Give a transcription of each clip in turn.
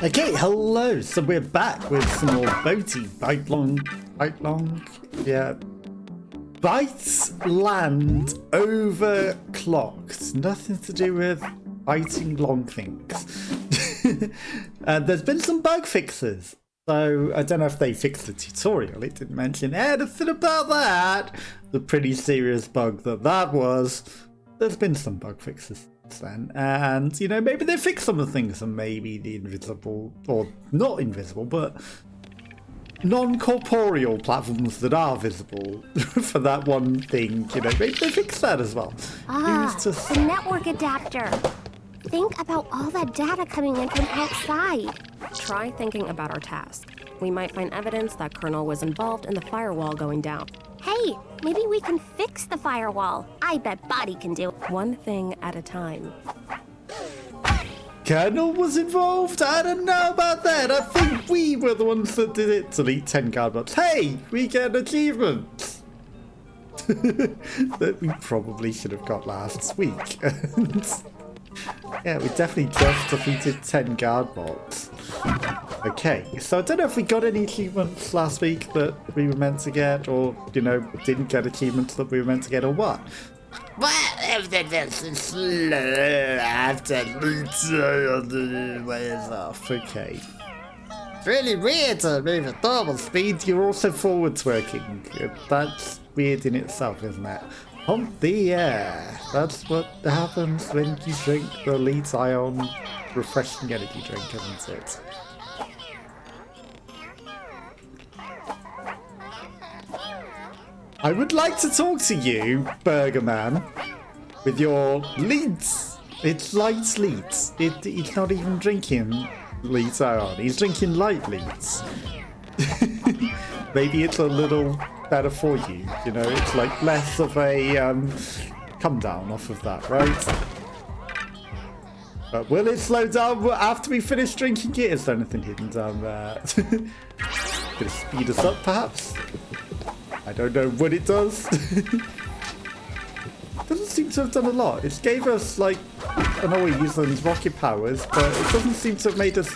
Okay, hello. So we're back with some more Boti, Byteland, yeah. Byteland Overclocked. Nothing to do with biting long things. There's been some bug fixes. So I don't know if they fixed the tutorial. It didn't mention anything about that. The pretty serious bug that was. There's been some bug fixes since then. And, you know, maybe they fixed some of the things and maybe the invisible, or not invisible, but non-corporeal platforms that are visible for that one thing, you know, maybe they fixed that as well. The network adapter. Think about all that data coming in from outside. Try thinking about our task. We might find evidence that Colonel was involved in the firewall going down. Hey, maybe we can fix the firewall. I bet Boti can do it. One thing at a time. Colonel was involved? I don't know about that. I think we were the ones that did it. Delete 10 card bots. Hey, we get achievements. That we probably should have got last week. Yeah, we definitely just defeated 10 guard bots. Okay, so I don't know if we got any achievements last week that we were meant to get, or, you know, didn't get achievements that we were meant to get, or what? Well, if this is slow after the way is off. Okay. It's really weird to move at normal speed. You're also forwards working. That's weird in itself, isn't it? Pump the air. That's what happens when you drink the Elite Ion refreshing energy drink, isn't it? I would like to talk to you, Burger Man, with your leads. It's light leads. It's not even drinking Elite Ion. He's drinking light leads. Maybe it's a little better for you, you know, it's like less of a come down off of that, right? But will it slow down after we finish drinking it? Is there anything hidden down there? Gonna speed us up, perhaps? I don't know what it does. Doesn't seem to have done a lot. It gave us like a noise and rocket powers, but it doesn't seem to have made us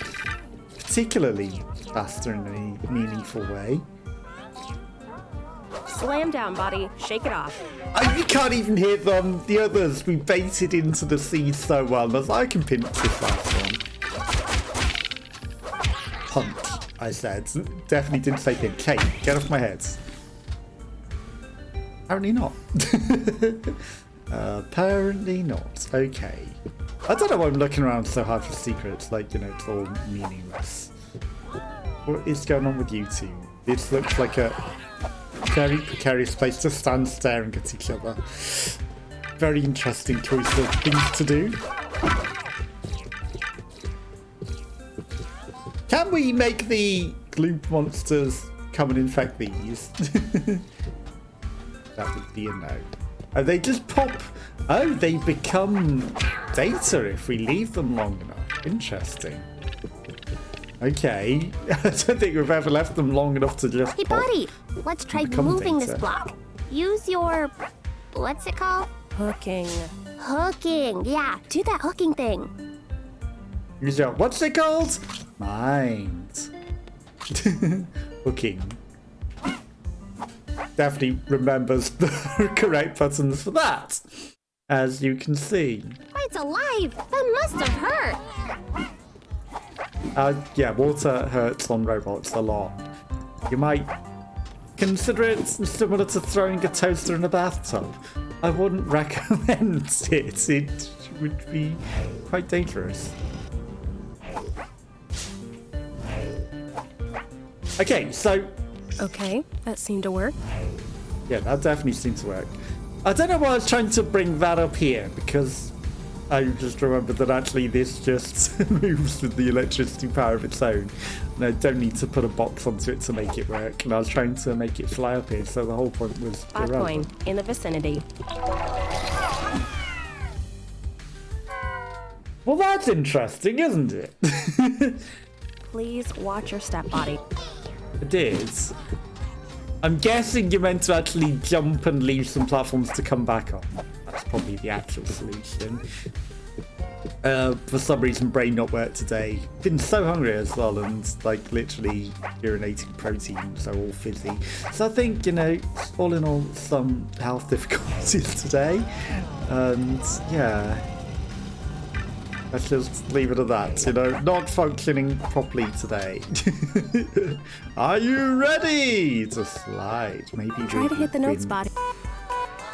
particularly faster in any meaningful way. Slam down, Boti. Shake it off. You can't even hear them. The others, we baited into the seed so well. As I can pinch this last one. Punch, I said. Definitely didn't say pinch. Hey, get off my head. Apparently not. Apparently not. Okay. I don't know why I'm looking around so hard for secrets. Like, you know, it's all meaningless. What is going on with you two? This looks like a very precarious place to stand staring at each other. Very interesting choice of things to do. Can we make the gloop monsters come and infect these? That would be a no. Oh, they just pop. Oh, they become data if we leave them long enough. Interesting. Okay. I don't think we've ever left them long enough to just Hey, Boti, let's try moving this block. Use your... what's it called? Hooking. Hooking. Yeah, do that hooking thing. Use your... what's it called? Mind. Hooking. Definitely remembers the correct buttons for that, as you can see. It's alive. That must have hurt. Yeah, water hurts on robots a lot. You might consider it similar to throwing a toaster in a bathtub. I wouldn't recommend it. It would be quite dangerous. Okay, so... Okay, that seemed to work. yeah, that definitely seemed to work. I don't know why I was trying to bring that up here, because I just remembered that actually this just moves with the electricity power of its own. And I don't need to put a box onto it to make it work. And I was trying to make it fly up here, so the whole point was Spot coin in the vicinity. Well, that's interesting, isn't it? Please watch your step, Boti. It is. I'm guessing you're meant to actually jump and leave some platforms to come back on. That's probably the actual solution. For some reason, brain not work today. Been so hungry as well, and like literally urinating protein, so all fizzy. So I think, you know, all in all, some health difficulties today. And yeah, let's just leave it at that. You know, not functioning properly today. Are you ready to slide? Maybe Try to hit the notes, Boti.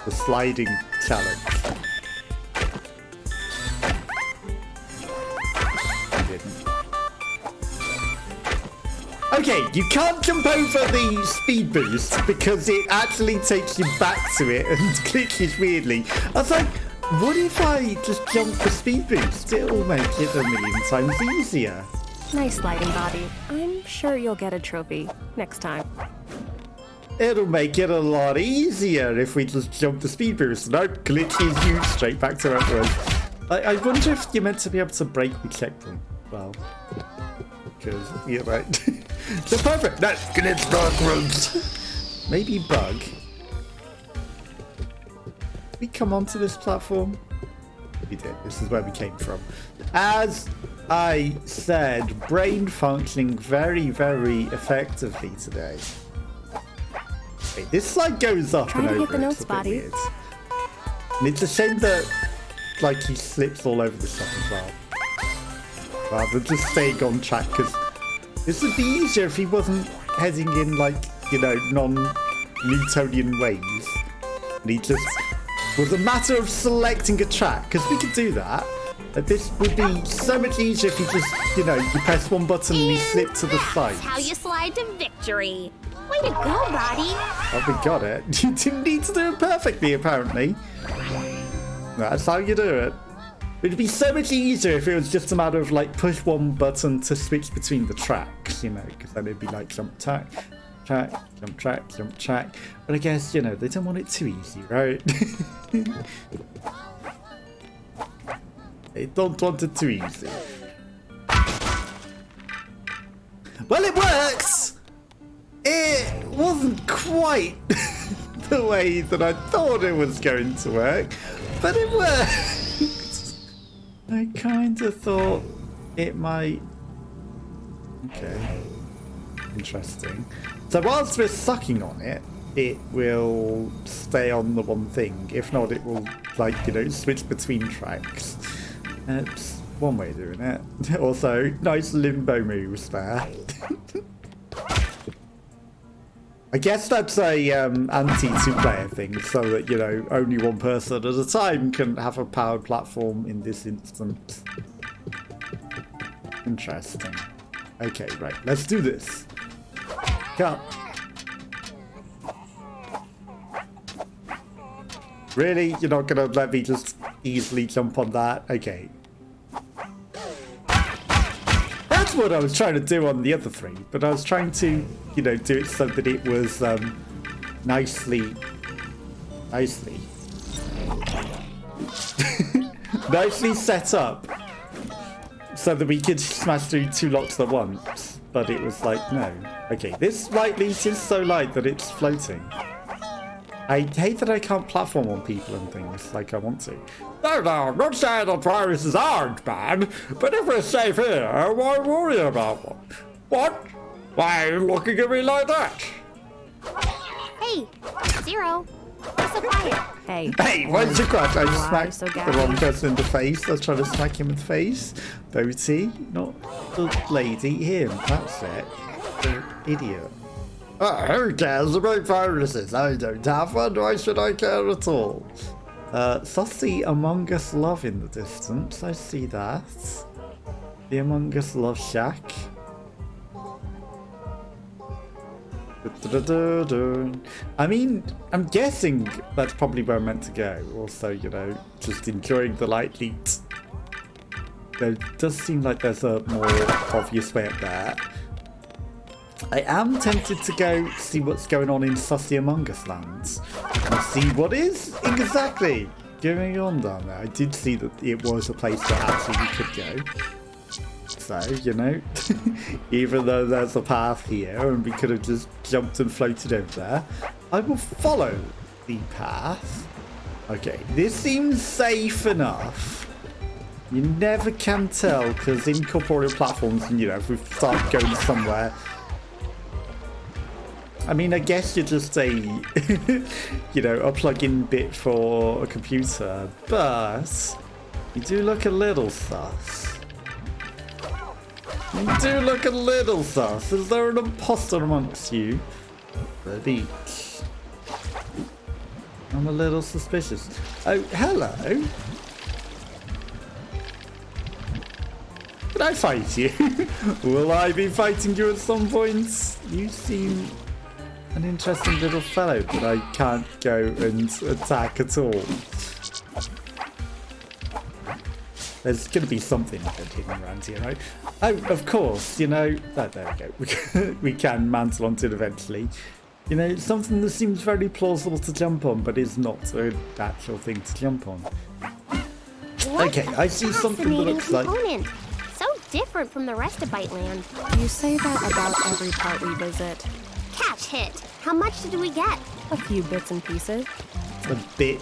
the sliding challenge. Okay, you can't jump over the speed boost because it actually takes you back to it and glitches weirdly. I was like, what if I just jump the speed boost? It'll make it a million times easier. Nice sliding, Boti. I'm sure you'll get a trophy next time. It'll make it a lot easier if we just jump the speed boost. No, glitches you straight back to where it was. I wonder if you're meant to be able to break the checkpoint. Well, because you're right. So perfect. No, glitch backwards. Maybe bug. Did we come onto this platform? We did. This is where we came from. As I said, brain functioning very, very effectively today. Wait, this slide goes up and over. Try to hit the notes, It's a bit Boti. weird. And it's a shame that, like, he slips all over the shop as well. Rather than just staying on track, because this would be easier if he wasn't heading in, like, you know, non-Newtonian ways. And he just was a matter of selecting a track, because we could do that. But this would be so much easier if you just, you know, you press one button and you slip to the side. That's how you slide to victory. Way to go, Boti. Oh, we got it. You didn't need to do it perfectly, apparently. That's how you do it. It'd be so much easier if it was just a matter of, like, push one button to switch between the tracks, you know, because then it'd be like jump track, track, jump track, jump track. But I guess, you know, they don't want it too easy, right? They don't want it too easy. Well, it works! It wasn't quite the way that I thought it was going to work, but it worked. I kind of thought it might. Okay. Interesting. So whilst we're sucking on it, it will stay on the one thing. If not, it will, like, you know, switch between tracks. That's one way of doing it. Also, nice limbo moves there. I guess that's a anti-two-player thing, so that, you know, only one person at a time can have a powered platform in this instance. Interesting. Okay, right, let's do this. Come. Really? You're not gonna let me just easily jump on that? Okay. That's what I was trying to do on the other three, but I was trying to, you know, do it so that it was nicely nicely set up so that we could smash through two locks at once. But it was like, no. Okay, this light leech is so light that it's floating. I hate that I can't platform on people and things like I want to. No, I'm not saying the prices aren't bad, but if we're safe here, why worry about them? What? Why are you looking at me like that? Hey, Zero. What's so quiet? Hey. Hey, what's your crush? I just Why smacked so the gassy? wrong person in the face. I was trying to smack him in the face. Boti, not the lady, him. That's it. The idiot. Oh, who cares about viruses? I don't have one. Why should I care at all? Saucy Among Us Love in the distance. I see that. The Among Us Love Shack. I mean, I'm guessing that's probably where I'm meant to go. Also, you know, just enjoying the light leap. There does seem like there's a more obvious way up there. I am tempted to go see what's going on in Sussy Among Us lands and see what is exactly going on down there. I did see that it was a place that actually we could go. So, you know, even though there's a path here and we could have just jumped and floated over there, I will follow the path. Okay, this seems safe enough. You never can tell, because incorporeal platforms, you know, if we start going somewhere. I mean, I guess you're just a, you know, a plug-in bit for a computer, but you do look a little sus. You do look a little sus. Is there an imposter amongst you? Maybe. I'm a little suspicious. Oh, hello. Did I fight you? Will I be fighting you at some point? You seem an interesting little fellow that I can't go and attack at all. There's going to be something good hidden around here, right? Oh, of course, you know... Oh, there we go. We can mantle onto it eventually. You know, it's something that seems very plausible to jump on, but is not an actual thing to jump on. What Okay, I see something that looks component. So different from the rest of Byteland. You say that about every part we visit. Catch hit. How much did we get? A few bits and pieces. A bit.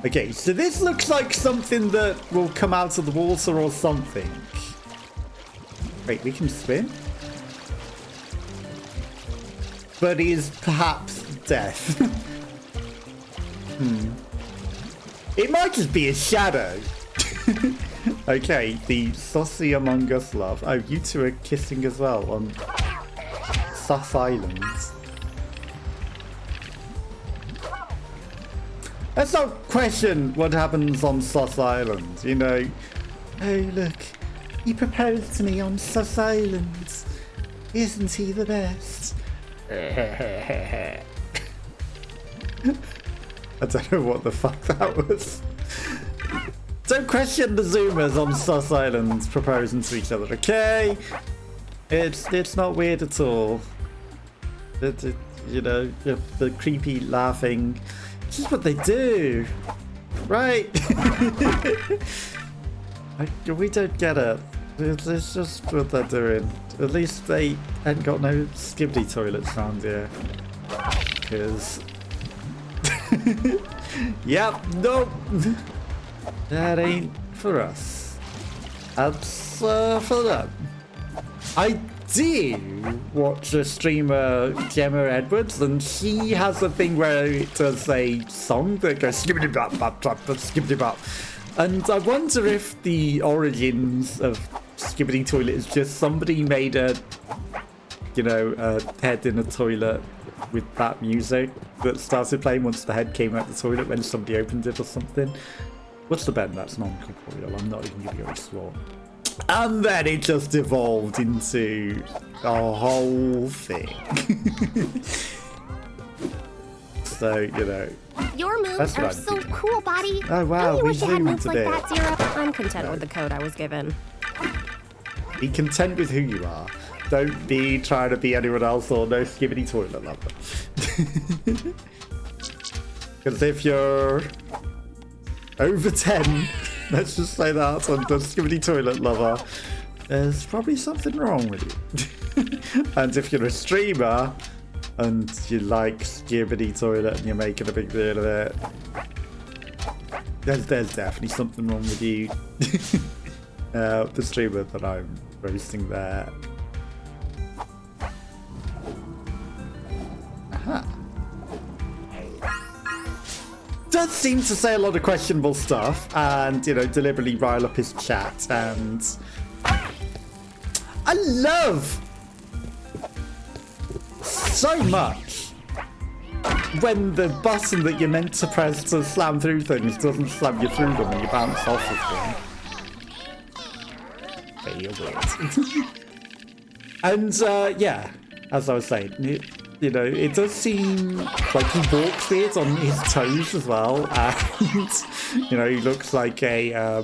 Okay, so this looks like something that will come out of the water or something. Wait, we can swim? But is perhaps death. It might just be a shadow. Okay, the saucy Among Us love. Oh, you two are kissing as well on Sus Islands. Let's not question what happens on Sus Island, you know. Oh, look, he proposed to me on Sus Island. Isn't he the best? I don't know what the fuck that was. Don't question the Zoomers on Sus Islands proposing to each other, okay? It's not weird at all. You know, the creepy laughing. It's just what they do, right? We don't get it. It's just what they're doing. At least they ain't got no skibidi toilets around here. Because... Yep, nope. That ain't for us. That's for them. I do watch a streamer, Gemma Edwards, and she has a thing where it does a song that goes skibbity bop bop bop skibbity bop. And I wonder if the origins of Skibidi Toilet is just somebody made a, you know, a head in a toilet with that music that started playing once the head came out the toilet when somebody opened it or something. What's the bend? That's non-corporeal. I'm not even giving you a swore. And then it just evolved into a whole thing. So, you know. Your moves are so cool, Boti. Oh, wow. I We wish I had zoomed moves a like bit. that, Zero. I'm content with the code I was given. Be content with who you are. Don't be trying to be anyone else or no skibidi toilet lover. Because if you're over 10, let's just say that, on the skibidi toilet lover, there's probably something wrong with you. And if you're a streamer and you like skibidi toilet and you're making a big deal of it, there's definitely something wrong with you. The streamer that I'm roasting there. Aha. Does seem to say a lot of questionable stuff and, you know, deliberately rile up his chat, and I love so much when the button that you're meant to press to slam through things doesn't slam you through them and you bounce off of them. Okay, you're weird. And yeah, as I was saying, you know, it does seem like he walks weird on his toes as well, and you know, he looks like a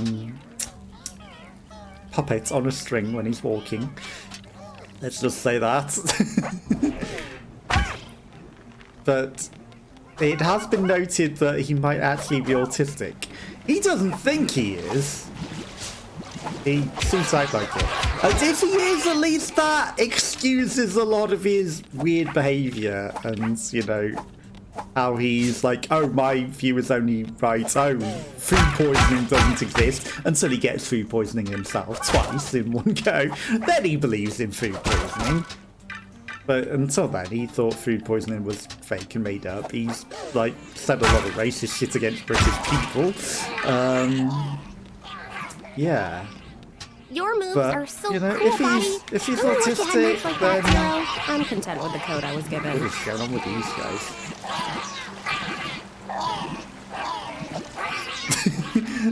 puppet on a string when he's walking. Let's just say that. But it has been noted that he might actually be autistic. He doesn't think he is. He seems to act like it. And if he is, at least that excuses a lot of his weird behaviour and, you know, how he's like, oh, my view is only right. Oh, food poisoning doesn't exist, until he gets food poisoning himself twice in one go. Then he believes in food poisoning. But until then, he thought food poisoning was fake and made up. He's like said a lot of racist shit against British people. Yeah. Your moves But, are so you know, cool, if he's Boti. I wish you had autistic, moves like then that, I'm content with the code I was given. what is going on with these guys?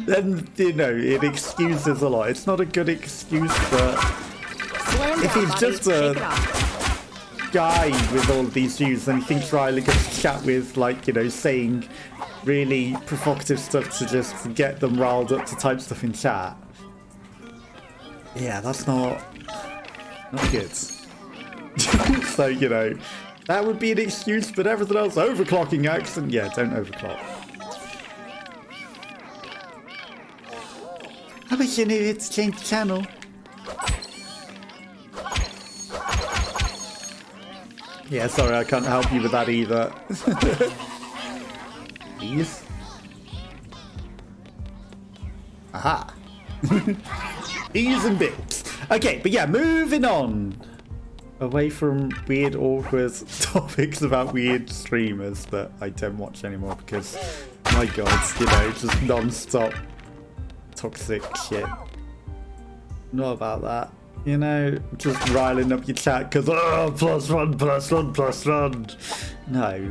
Then, you know, it excuses a lot. It's not a good excuse, but Slam if down, he's Boti. just Shake it a off. guy with all of these views, then he thinks Riley gets to chat with, like, you know, saying really provocative stuff to just get them riled up to type stuff in chat. Yeah, that's not good. So, you know, that would be an excuse, but everything else, overclocking accent, yeah, don't overclock. I wish you knew it to change the channel. Yeah, sorry, I can't help you with that either. Please. Aha. Ease and bits. Okay, but yeah, moving on. Away from weird, awkward topics about weird streamers that I don't watch anymore because, my god, you know, just non-stop toxic shit. Not about that. You know, just riling up your chat because, oh, +1, +1, +1. No,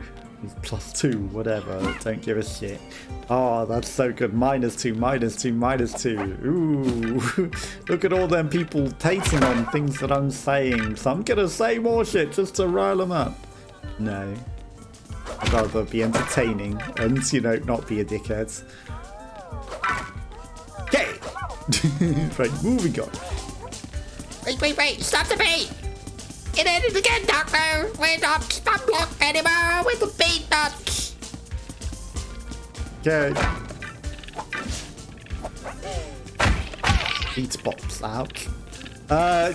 +2, whatever. Don't give a shit. Oh, that's so good. -2, -2, -2. Ooh, look at all them people hating on things that I'm saying. So I'm gonna say more shit just to rile them up. No. I'd rather be entertaining and, you know, not be a dickhead. Okay. Right, moving on. Wait, stop the bait! It ended again, Doctor! We're not stop block anymore with the bait nuts! Okay. Pizza pops out.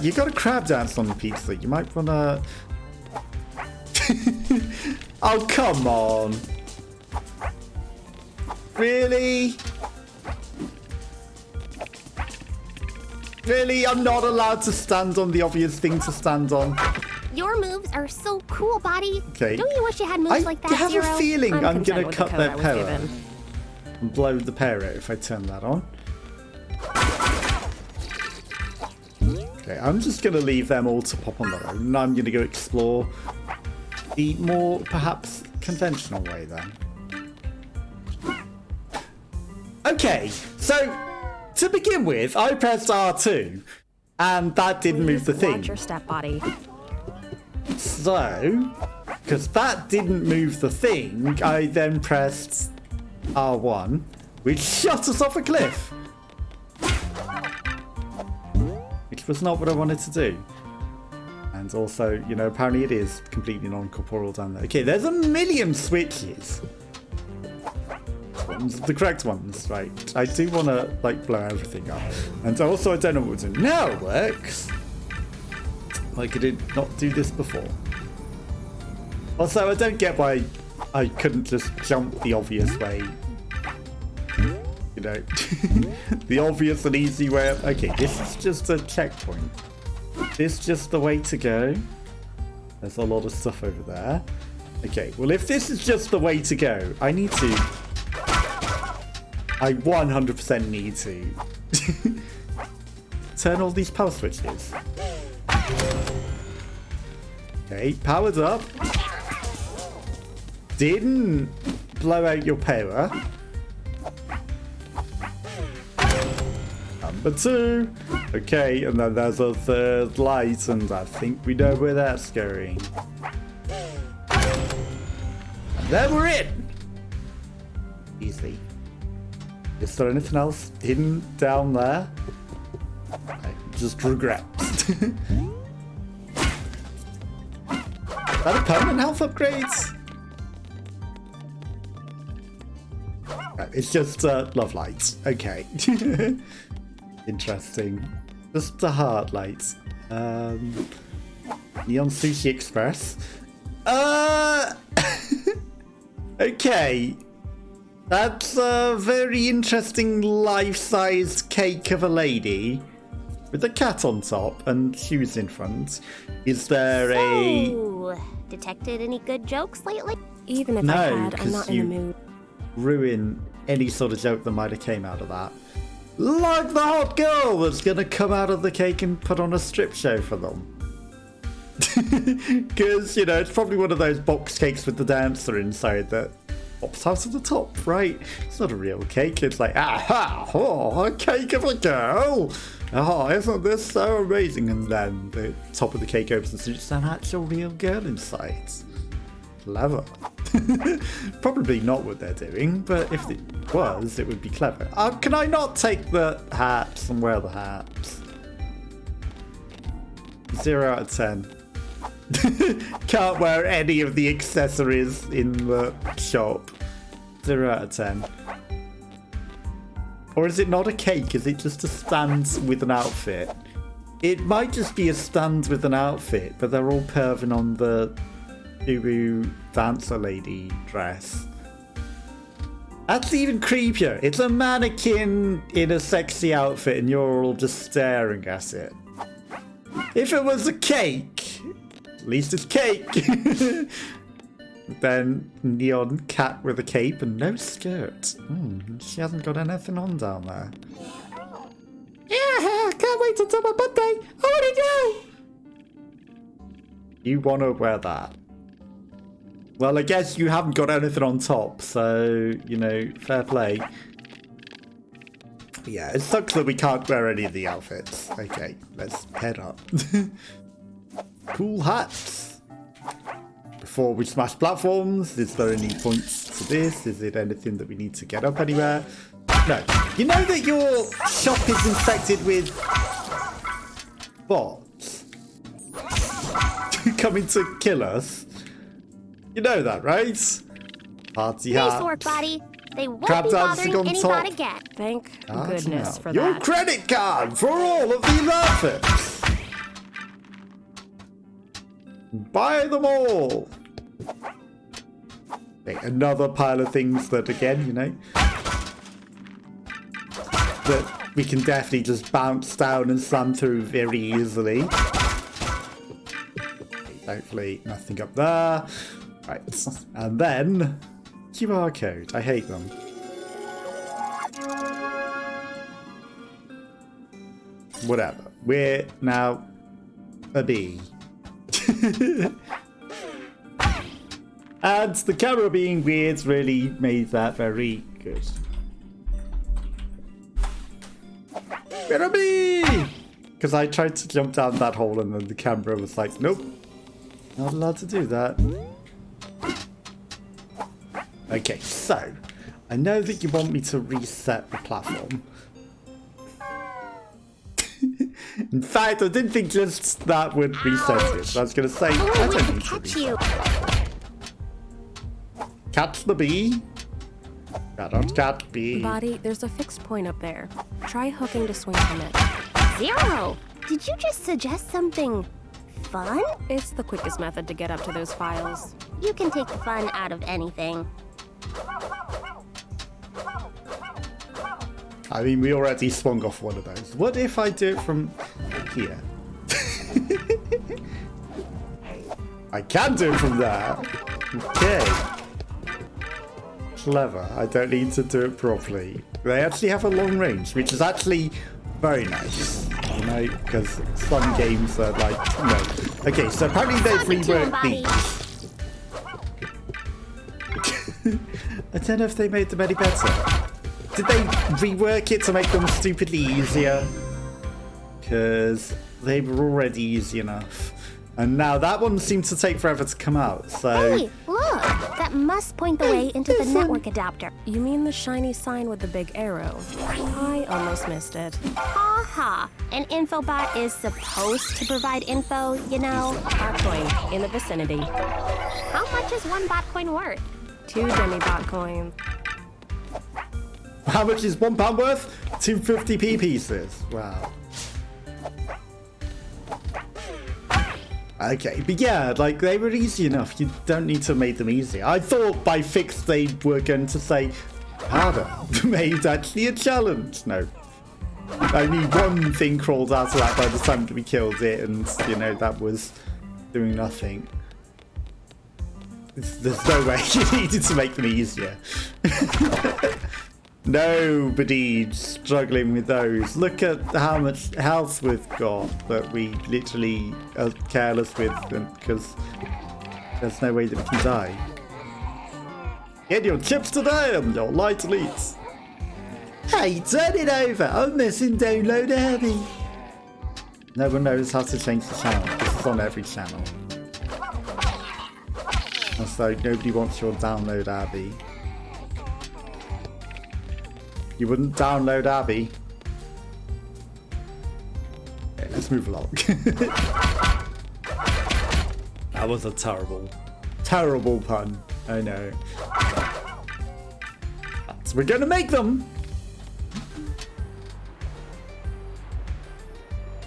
You got a crab dance on the pizza. You might wanna... Oh, come on. Really? Really? I'm not allowed to stand on the obvious thing to stand on. Your moves are so cool, Boti. Okay. Don't you wish you had moves like that, I have Zero? a feeling I'm content gonna with the cut code their I was power given. and blow the power out if I turn that on. Okay, I'm just gonna leave them all to pop on their own, and I'm gonna go explore the more, perhaps, conventional way then. Okay, so to begin with, I pressed R2, and that didn't move the Please thing. watch your step, Boti. So, because that didn't move the thing, I then pressed R1, which shot us off a cliff. Which was not what I wanted to do. And also, you know, apparently it is completely non-corporeal down there. Okay, there's a million switches. Ones, the correct ones, right? I do want to, like, blow everything up. And also, I don't know what we're doing. Now it works. Like, I did not do this before. Also, I don't get why I couldn't just jump the obvious way. You know, the obvious and easy way. Okay, this is just a checkpoint. This just the way to go. There's a lot of stuff over there. Okay, well, if this is just the way to go, I need to... I 100% need to turn all these power switches. Okay, powered up. Didn't blow out your power. Number 2. Okay, and then there's a third light, and I think we know where that's going. And then we're in! Easy. Is there anything else hidden down there? I just regrets. Is that a permanent health upgrade? It's just love lights. Okay. Interesting. Just a heart light. Neon Sushi Express. Okay. That's a very interesting life-sized cake of a lady with a cat on top and shoes in front. Is there a... So, detected any good jokes lately? Even if I No, had, I'm because not in you the mood. ruin any sort of joke that might have came out of that. Like the hot girl that's going to come out of the cake and put on a strip show for them. Because, you know, it's probably one of those box cakes with the dancer inside that pops out of the top, right? It's not a real cake. It's like, aha, oh, a cake of a girl. Oh, isn't this so amazing? And then the top of the cake opens and there's an actual real girl inside. Clever. Probably not what they're doing, but if it was, it would be clever. Can I not take the hats and wear the hats? 0 out of 10. Can't wear any of the accessories in the shop. 0 out of 10. Or is it not a cake? Is it just a stand with an outfit? It might just be a stand with an outfit, but they're all perving on the Ubu dancer lady dress. That's even creepier. It's a mannequin in a sexy outfit and you're all just staring at it. If it was a cake, at least it's cake. Then neon cat with a cape and no skirt. She hasn't got anything on down there. Yeah, can't wait until my birthday. I want to go. You want to wear that? Well, I guess you haven't got anything on top, so, you know, fair play. Yeah, it sucks that we can't wear any of the outfits. Okay, let's head up. Cool hats. Before we smash platforms, is there any points to this? Is it anything that we need to get up anywhere? No. You know that your shop is infected with bots coming to kill us? You know that, right? Party hat. Nice work, buddy. They won't Crab be dancing bothering on anybody top. again. Thank Party goodness hat. for Your that. credit card for all of these outfits. Buy them all. Okay, another pile of things that, again, you know, that we can definitely just bounce down and slam through very easily. Thankfully, nothing up there. Right, and then QR code. I hate them. Whatever. We're now a bee. And the camera being weird really made that very good. We're a bee! Because I tried to jump down that hole and then the camera was like, nope, not allowed to do that. Okay, so I know that you want me to reset the platform. In fact, I didn't think just that would reset it. I was going to say, Oh, I we don't can need to catch reset. you. Catch the bee. Cannot catch bee. Body, there's a fixed point up there. Try hooking to swing from it. 0. Did you just suggest something fun? It's the quickest method to get up to those files. You can take fun out of anything. I mean, we already swung off one of those. What if I do it from here? I can do it from there. Okay. Clever. I don't need to do it properly. They actually have a long range, which is actually very nice. You know, because some games are like, no. Okay, so apparently they've Talk it to him, reworked buddy. these. I don't know if they made them any better. Did they rework it to make them stupidly easier? Because they were already easy enough. And now that one seemed to take forever to come out, so... Hey, look! That must point the way into the network adapter. You mean the shiny sign with the big arrow? I almost missed it. Ha ha! An infobot is supposed to provide info, you know? Botcoin in the vicinity. How much is one bot coin worth? 2 demi-bot coins. How much is £1 worth? 250p pieces. Wow. Okay, but yeah, like, they were easy enough. You don't need to make them easy. I thought by fix they were going to say harder. Made actually a challenge. No. Only one thing crawled out of that by the time we killed it, and, you know, that was doing nothing. There's no way you needed to make them easier. Nobody's struggling with those. Look at how much health we've got that we literally are careless with because there's no way that we can die. Get your chips today and your light elites. Hey, turn it over. I'm missing download Abby. No one knows how to change the channel. This is on every channel. And so nobody wants your download Abby. You wouldn't download Abby. Okay, let's move along. That was a terrible, terrible pun. I know. So we're gonna make them.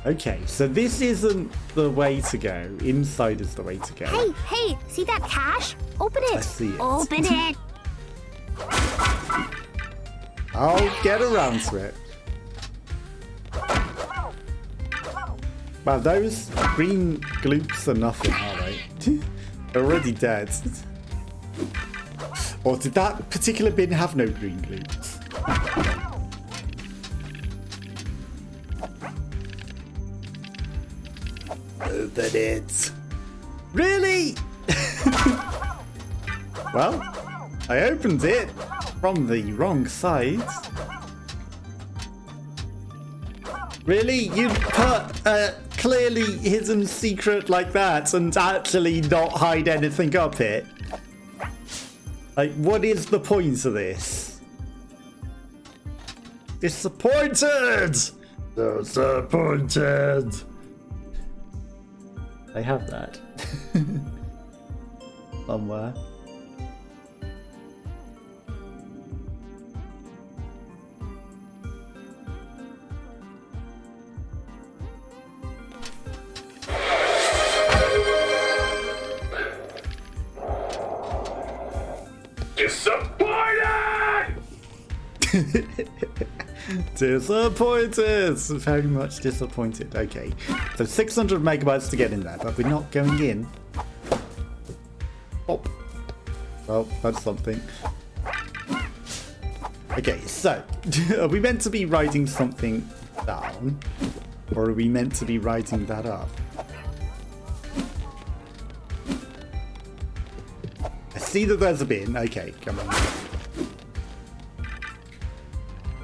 Okay, so this isn't the way to go. Inside is the way to go. Hey, see that cache? Open it. I see it. Open it. I'll get around to it. Wow, those green gloops are nothing, are they? They're already dead. Or did that particular bin have no green gloops? Open it. Really? Well, I opened it from the wrong side. Really? You put a clearly hidden secret like that and actually not hide anything up it? Like, what is the point of this? Disappointed! Disappointed! I have that. Somewhere. Disappointed! Very much disappointed. Okay, so 600 megabytes to get in there, but we're not going in. Oh, well, that's something. Okay, so are we meant to be writing something down, or are we meant to be writing that up? I see that there's a bin. Okay, come on.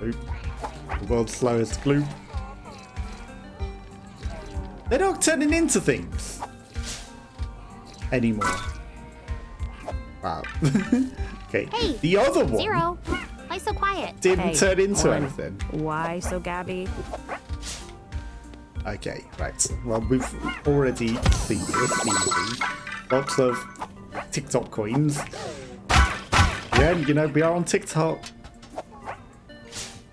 Oop. The world's slowest gloop. They're not turning into things anymore. Wow. Okay. Hey, the other one. Zero. Why so quiet? Didn't turn into one. anything. Why so gabby? Okay, right. Well, we've already seen this easy. Lots of TikTok coins. Yeah, you know, we are on TikTok.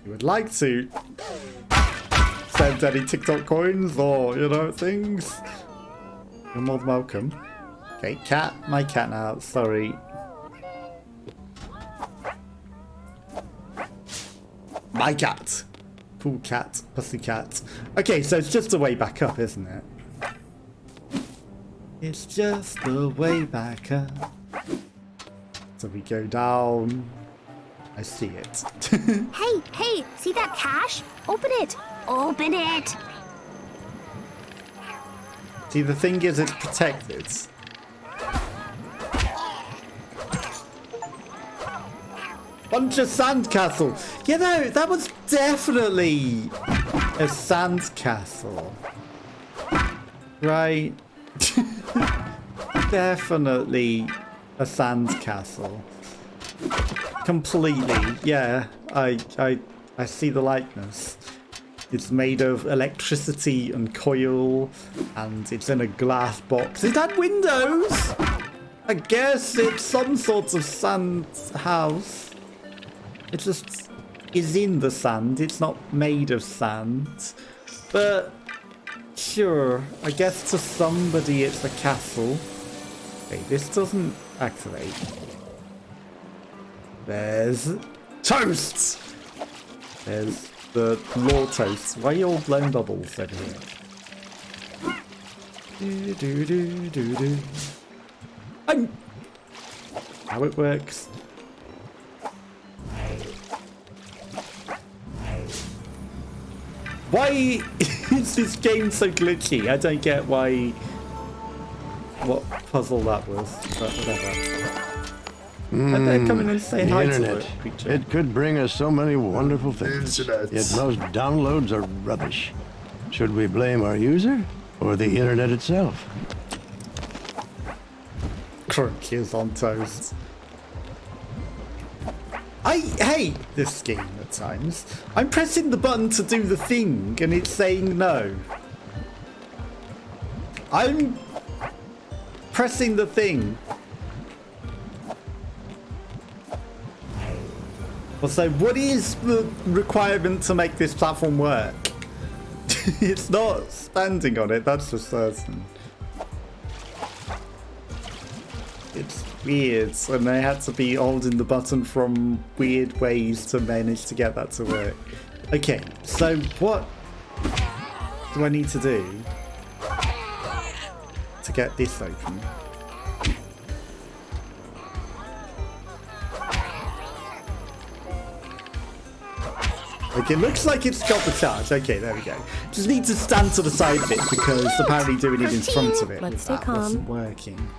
You would like to send any TikTok coins or, you know, things, you're more than welcome. Okay, cat. My cat now. Sorry. My cat. Cool cat. Pussy cat. Okay, so it's just a way back up, isn't it? It's just the way back up. So we go down. I see it. Hey, see that cache? Open it. Open it. See, the thing is, it's protected. Bunch of sandcastle. You know, that was definitely a sandcastle. Right? Definitely a sandcastle. Completely. Yeah, I see the likeness. It's made of electricity and coil, and it's in a glass box. It had windows! I guess it's some sort of sand house. It just is in the sand. It's not made of sand. But Sure, I guess to somebody it's a castle. Okay, this doesn't activate. There's toasts! There's the law toasts. Why are you all blowing bubbles over here? Do. How it works. Why is this game so glitchy? I don't get what puzzle that was, but whatever. And they're coming and saying hi to the creature. It could bring us so many wonderful things. Internet. Yet most downloads are rubbish. Should we blame our user or the internet itself? Crunch is on toast. I hate this game at times. I'm pressing the button to do the thing and it's saying no. I'm pressing the thing. Also, what is the requirement to make this platform work? It's not standing on it, that's for certain. It's weird, and I had to be holding the button from weird ways to manage to get that to work. Okay, so what do I need to do to get this open? Okay, it looks like it's got the charge. Okay, there we go. Just need to stand to the side of it because apparently doing it in front of it Let's with stay that calm. wasn't working.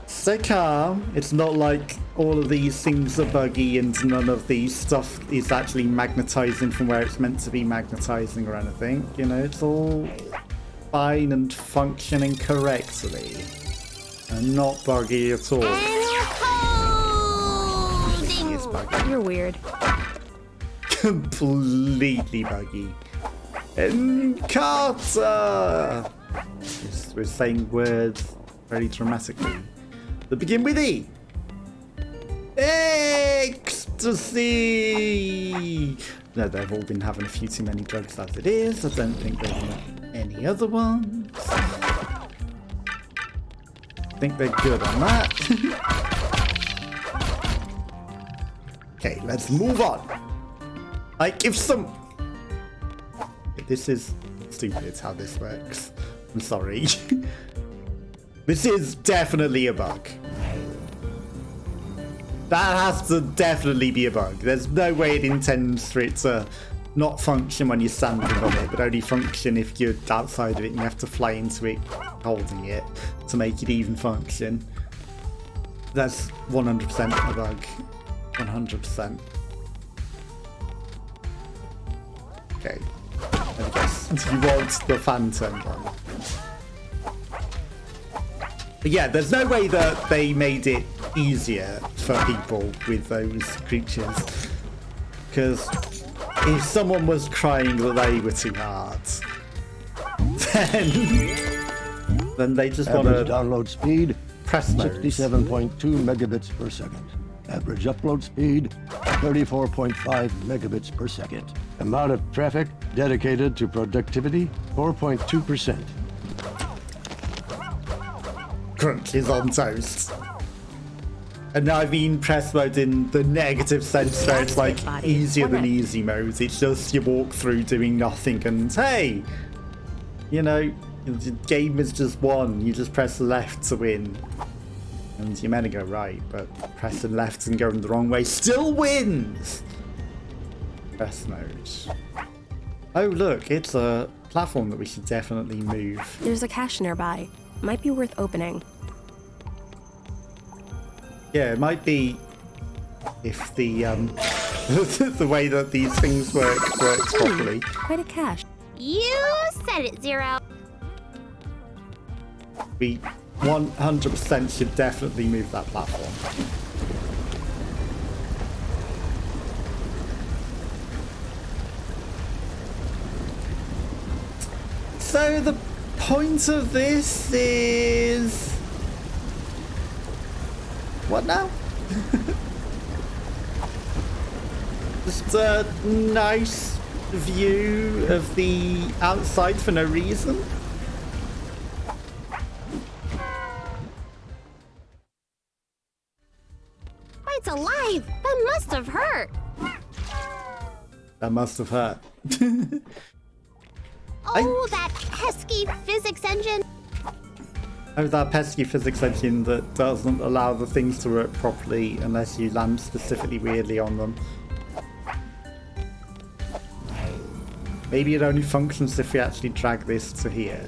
Stay calm. It's not like all of these things are buggy and none of these stuff is actually magnetizing from where it's meant to be magnetizing or anything. You know, it's all fine and functioning correctly. And not buggy at all. It's buggy. You're weird. Completely buggy. Encarta! We're saying words very dramatically that begin with E. Ecstasy! No, they've all been having a few too many drugs as it is. I don't think they want any other ones. I think they're good on that. Okay, let's move on. Like, if some... This is stupid how this works. I'm sorry. This is definitely a bug. That has to definitely be a bug. There's no way it intends for it to not function when you're standing on it, but only function if you're outside of it and you have to fly into it holding it to make it even function. That's 100% a bug. 100%. Okay. I guess you want the phantom one. But yeah, there's no way that they made it easier for people with those creatures. Because if someone was crying that they were too hard, then they just want Average to download speed, press those. 67.2 megabits per second. Average upload speed, 34.5 megabits per second. Amount of traffic dedicated to productivity, 4.2%. Crunch is on toast. And I mean press mode in the negative sense where it's like easier than easy mode. It's just you walk through doing nothing and hey, you know, the game is just won. You just press left to win. And you're meant to go right, but pressing left and going the wrong way still wins! Press mode. Oh look, it's a platform that we should definitely move. There's a cache nearby. Might be worth opening. Yeah, it might be if the the way that these things works properly. Quite a cache. You said it, Zero. We 100% should definitely move that platform. So the point of this is... What now? Just a nice view of the outside for no reason. It's alive! That must have hurt! That must have hurt. Oh, that pesky physics engine! Oh, that pesky physics engine that doesn't allow the things to work properly unless you land specifically weirdly on them. Maybe it only functions if we actually drag this to here.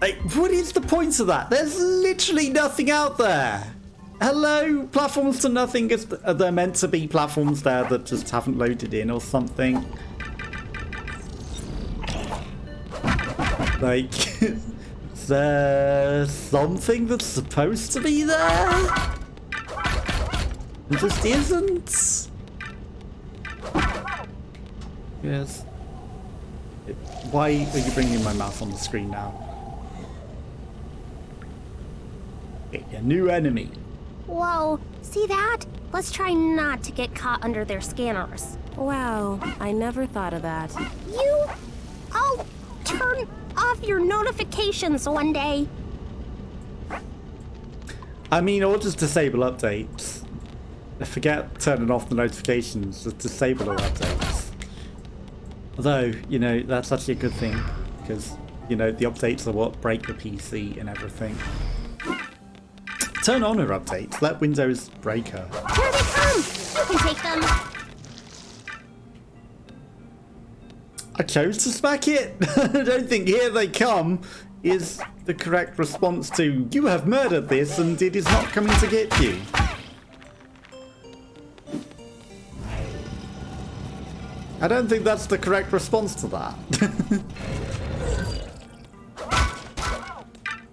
Like, what is the point of that? There's literally nothing out there. Hello, platforms to nothing. Are there meant to be platforms there that just haven't loaded in or something? Like, is there something that's supposed to be there? It just isn't? Yes. Why are you bringing my mouse on the screen now? Okay, a new enemy. Whoa, see that? Let's try not to get caught under their scanners. Wow, I never thought of that. I'll turn off your notifications one day. I mean, or just disable updates. Forget turning off the notifications, just disable all updates. Although, you know, that's actually a good thing, because, you know, the updates are what break the PC and everything. Turn on her updates, let Windows break her. Here they come! You can take them! I chose to smack it! I don't think "here they come" is the correct response to "you have murdered this and it is not coming to get you." I don't think that's the correct response to that.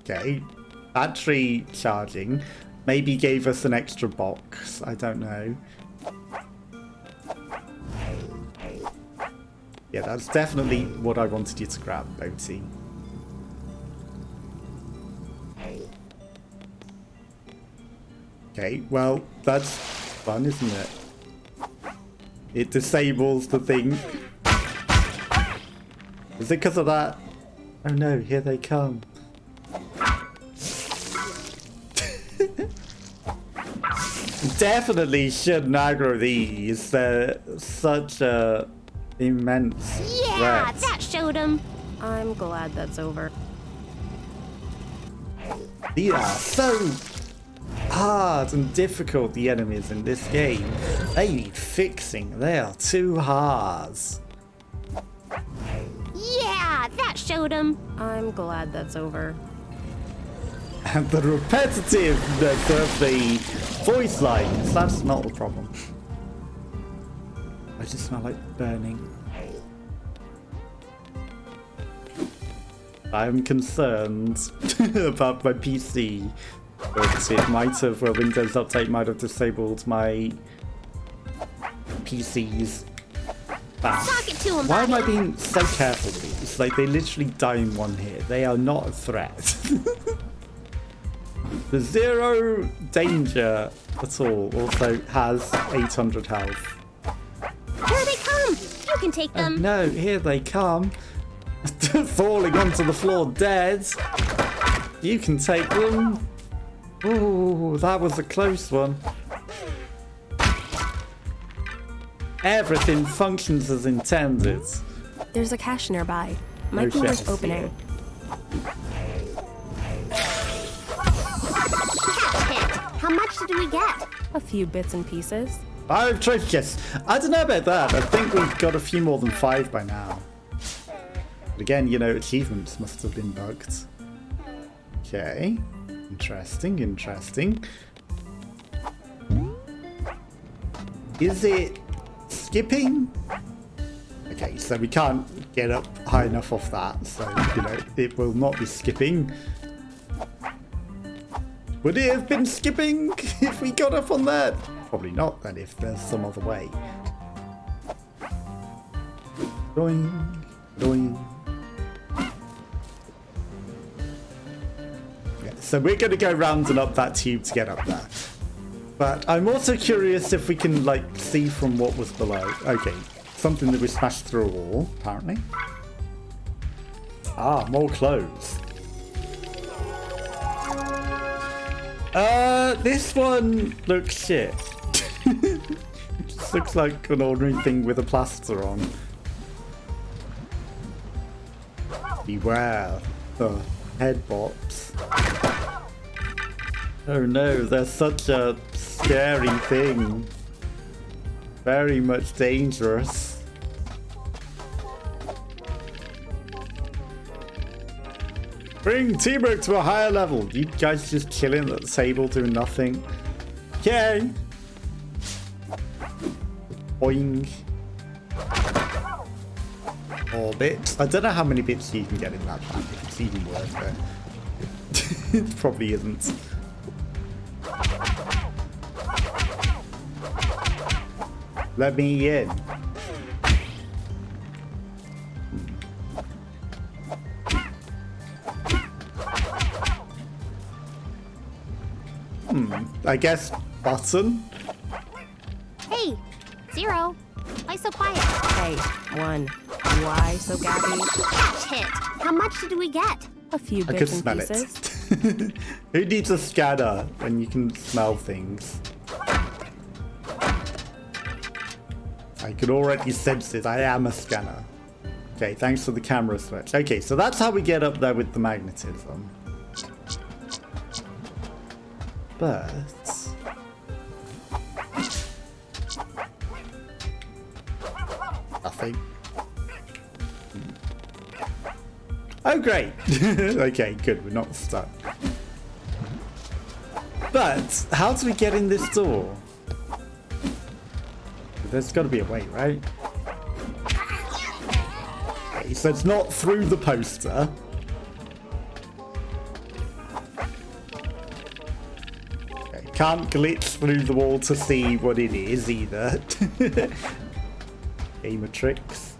Okay, battery charging. Maybe gave us an extra box, I don't know. Yeah, that's definitely what I wanted you to grab, Boti. Okay, well, that's fun, isn't it? It disables the thing. Is it because of that? Oh no, here they come. Definitely shouldn't aggro these. They're such a immense Yeah, threat. that showed him. I'm glad that's over. These are so hard and difficult, the enemies in this game. They need fixing. They are too hard. Yeah, that showed him. I'm glad that's over. And the repetitiveness of the voice lines, that's not the problem. I just smell like burning. I'm concerned about my PC. But it might have, well, Windows Update might have disabled my PC's back. Talk it to him, Why am I buddy. being so careful with these? Like, they literally die in one hit. They are not a threat. The zero danger at all also has 800 health. Here they come. You can take Oh, them. no, here they come. Falling onto the floor dead. You can take them. Ooh, that was a close one. Everything functions as intended. There's a cache nearby. No Might be worth shit. opening. Catch hit. How much did we get? A few bits and pieces. 5 trophy chests. I don't know about that. I think we've got a few more than 5 by now. But again, you know, achievements must have been bugged. Okay. Interesting, interesting. Is it skipping? Okay, so we can't get up high enough off that, so, you know, it will not be skipping. Would it have been skipping if we got up on that? Probably not, then, if there's some other way. Doing, doing. Yeah, so we're going to go round and up that tube to get up there. But I'm also curious if we can, like, see from what was below. Okay, something that we smashed through a wall, apparently. Ah, more clothes. This one looks shit. It just looks like an ordinary thing with a plaster on. Beware the head bots. Oh no, they're such a scary thing. Very much dangerous. Bring teamwork to a higher level. You guys just chilling at the table doing nothing. Okay. Boing. More bits. I don't know how many bits you can get in that plan, if it's even worth it. It probably isn't. Let me in. I guess button? Hey, Zero. Why so quiet? Hey, 1. Why so gabby? Catch hit. How much did we get? A few I could bits and smell pieces. it. Who needs a scanner when you can smell things? I can already sense it. I am a scanner. Okay, thanks for the camera switch. Okay, so that's how we get up there with the magnetism. But... nothing. Oh, great. Okay, good. We're not stuck. But how do we get in this door? There's got to be a way, right? Okay, so it's not through the poster. Okay, can't glitch through the wall to see what it is either. Game of tricks.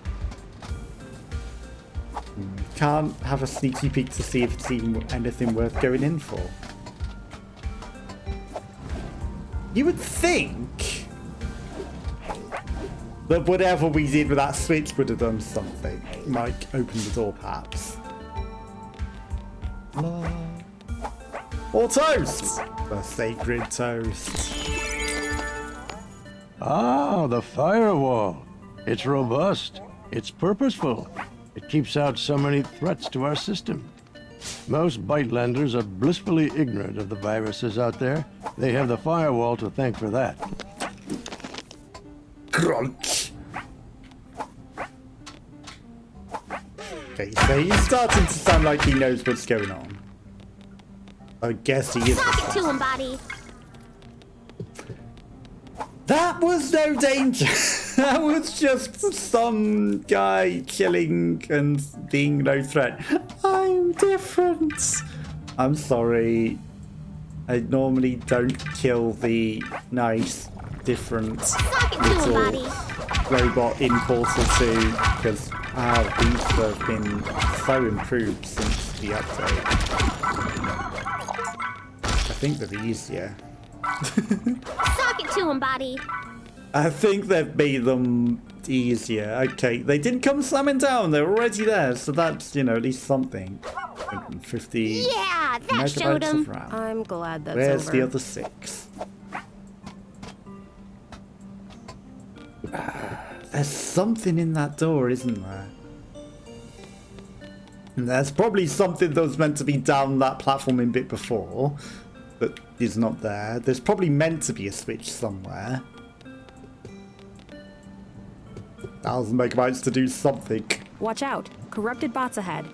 Can't have a sneaky peek to see if it's even anything worth going in for. You would think that whatever we did with that switch would have done something. Like open the door perhaps. Or toast! The sacred toast. Ah, the firewall. It's robust. It's purposeful. It keeps out so many threats to our system. Most Bytelanders are blissfully ignorant of the viruses out there. They have the firewall to thank for that. Crunch. Okay, so he's starting to sound like he knows what's going on. I guess he is. Talk it to him, Boti. That was no danger. That was just some guy chilling and being no threat. I'm different. I'm sorry. I normally don't kill the nice, different Talk it to him, little Boti. robot in Portal 2 because these have been so improved since the update. I think they're easier. Talk it to him, Boti. I think they've made them easier. Okay, they didn't come slamming down. They're already there, so that's, you know, at least something. 150 Yeah, that showed megabytes him. of RAM. I'm glad that's Where's over. the other 6? There's something in that door, isn't there? And there's probably something that was meant to be down that platforming bit before, but is not there. There's probably meant to be a switch somewhere. 1,000 megabytes to do something. Watch out. Corrupted bots ahead.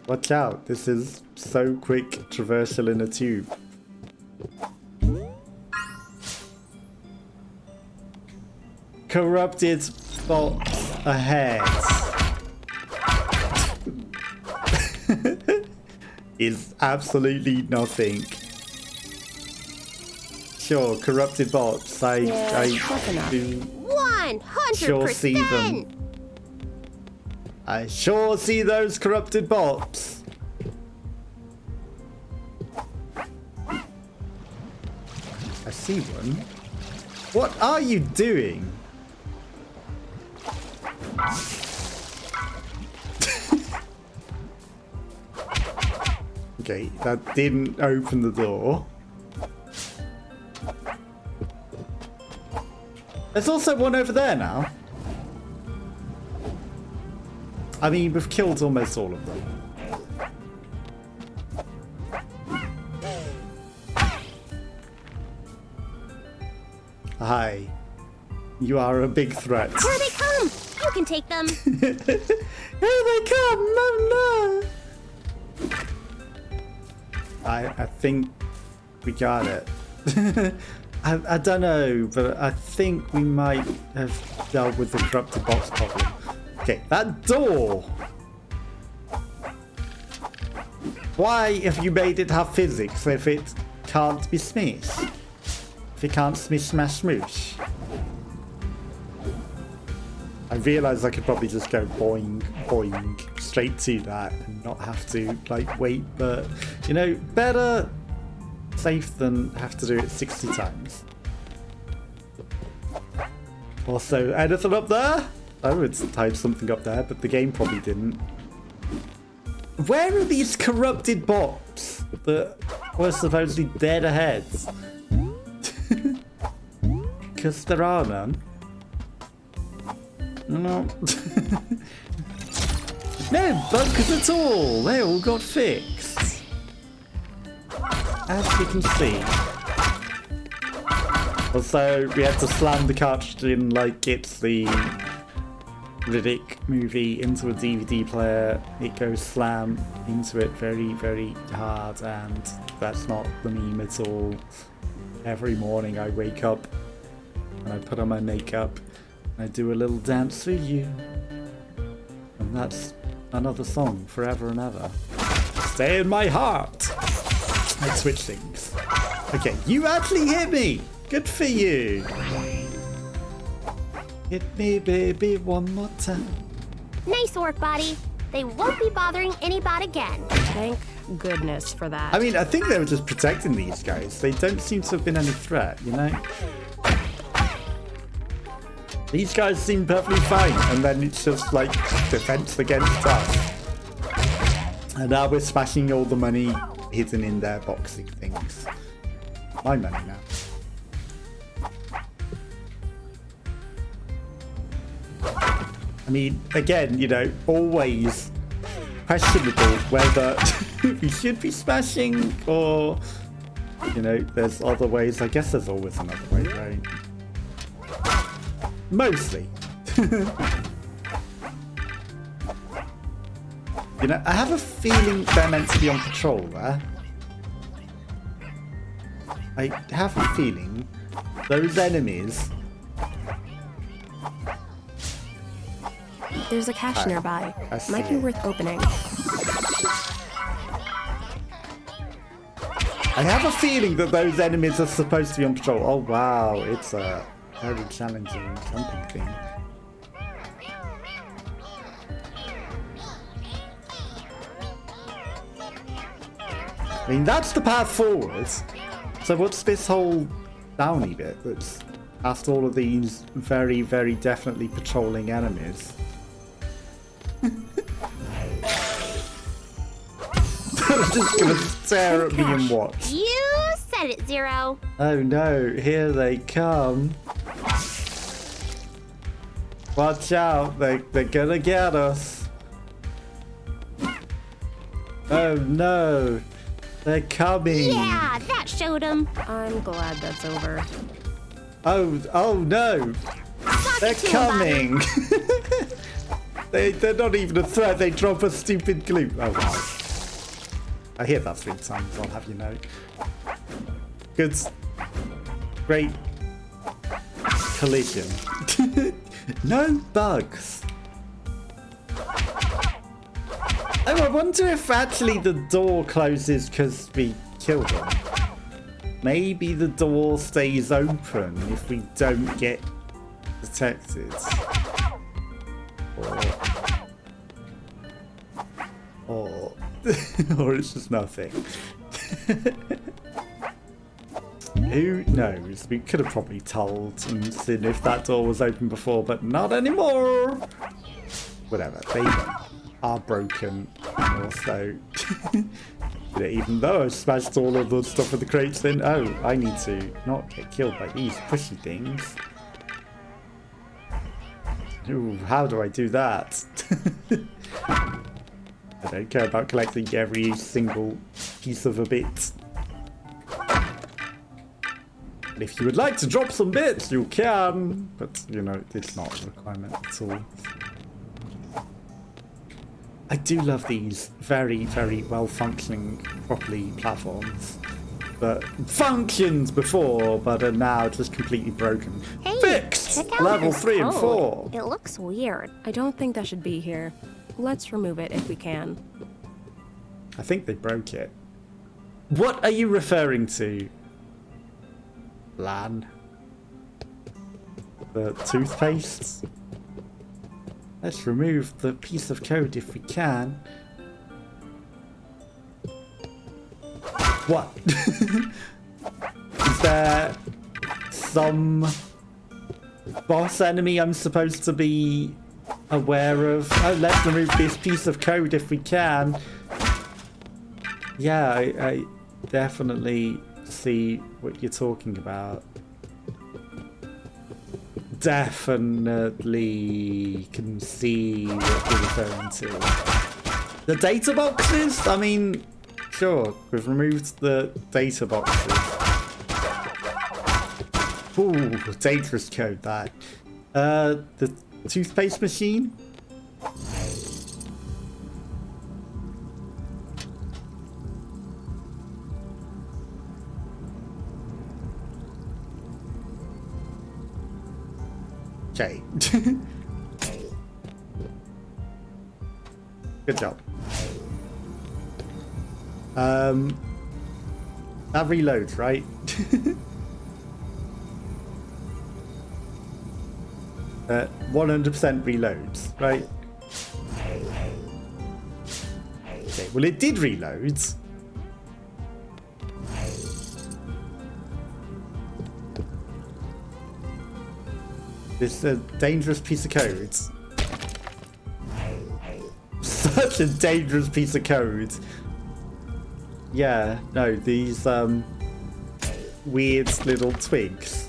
Watch out, this is so quick traversal in a tube. Corrupted bots ahead. Is absolutely nothing. Sure, corrupted bots. I that's enough. do 100%. sure see them. I sure see those corrupted bots. I see one. What are you doing? Okay, that didn't open the door. There's also one over there now. I mean, we've killed almost all of them. Hi. You are a big threat. Here they come! You can take them! Here they come! No, no! I think we got it. I don't know, but I think we might have dealt with the corrupted box problem. Okay, that door! Why have you made it have physics if it can't be smashed? If it can't smish, smash, smoosh? I realise I could probably just go boing, boing, straight to that and not have to, like, wait, but, you know, better safe than have to do it 60 times. Also, anything up there? I would type something up there, but the game probably didn't. Where are these corrupted bots that were supposedly dead ahead? Because there are none. No. No bugs at all. They all got fixed. As you can see. Also, we had to slam the cartridge in like it's the Riddick movie into a DVD player. It goes slam into it very, very hard, and that's not the meme at all. Every morning I wake up and I put on my makeup. I do a little dance for you. And that's another song forever and ever. Stay in my heart. I switch things. Okay, you actually hit me. Good for you. Hit me, baby, one more time. Nice work, Boti. They won't be bothering any bot again. Thank goodness for that. I mean, I think they were just protecting these guys. They don't seem to have been any threat, you know? These guys seem perfectly fine, and then it's just like defense against us. And now we're smashing all the money hidden in their boxing things. My money now. I mean, again, you know, always questionable whether we should be smashing or, you know, there's other ways. I guess there's always another way, right? Mostly. You know, I have a feeling they're meant to be on patrol there. I have a feeling those enemies... There's a cache nearby. Might be worth opening. I have a feeling that those enemies are supposed to be on patrol. Oh wow, it's a very challenging jumping thing. I mean, that's the path forward. So what's this whole downy bit that's past all of these very, very definitely patrolling enemies? They're just gonna stare at me and watch. You said it, Zero. Oh no, here they come. Watch out, they're gonna get us. Oh no, they're coming. Yeah, that showed them. I'm glad that's over. Oh no, they're coming. They're not even a threat, they drop a stupid glue. Oh wow. I hear that 3 times, I'll have you know. Good. Great collision. No bugs. Oh, I wonder if actually the door closes because we killed them. Maybe the door stays open if we don't get detected. Or it's just nothing. Who knows? We could have probably told and seen if that door was open before, but not anymore. Whatever. They are broken. Also, even though I smashed all of the stuff with the crates in, oh, I need to not get killed by these pushy things. Ooh, how do I do that? I don't care about collecting every single piece of a bit. And if you would like to drop some bits, you can, but you know, it's not a requirement at all. I do love these very, very well functioning properly platforms. But functioned before, but are now just completely broken. Hey, Fixed! check out Level this 3 and code. 4. It looks weird. I don't think that should be here. Let's remove it if we can. I think they broke it. What are you referring to? Lan? The toothpaste? Let's remove the piece of code if we can. What? Is there some boss enemy I'm supposed to be aware of? Oh, let's remove this piece of code if we can. Yeah, I definitely see what you're talking about. Definitely can see what you're referring to. The data boxes? I mean, sure, we've removed the data boxes. Ooh, dangerous code, that. The toothpaste machine? Okay. Good job. That reloads, right? 100% reloads, right? Okay, well it did reload. This is a dangerous piece of code. Such a dangerous piece of code. Yeah, no, these weird little twigs.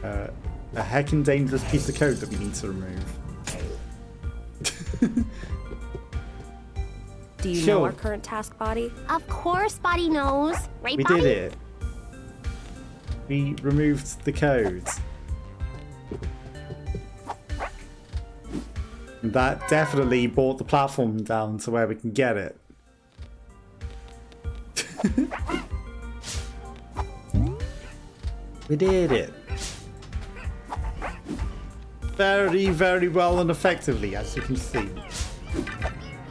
A heckin' dangerous piece of code that we need to remove. Do you know our current task, Boti? Of course, Body knows. Right, We Body? did it. We removed the code. That definitely brought the platform down to where we can get it. We did it. Very, very well and effectively, as you can see.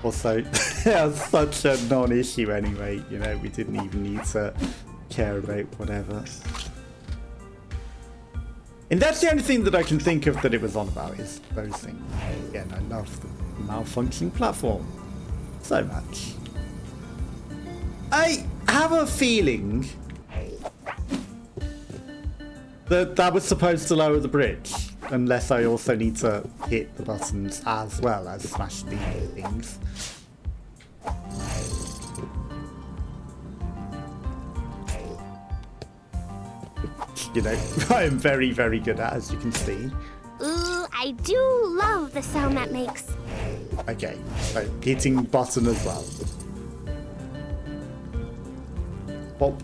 Also, that's such a non-issue anyway, you know, we didn't even need to care about whatever. And that's the only thing that I can think of that it was on about, is those things. Again, I love the malfunctioning platform so much. I have a feeling that that was supposed to lower the bridge, unless I also need to hit the buttons as well as smash the things. You know, I am very, very good at, as you can see. Ooh, I do love the sound that makes. Okay, so hitting button as well. Pop.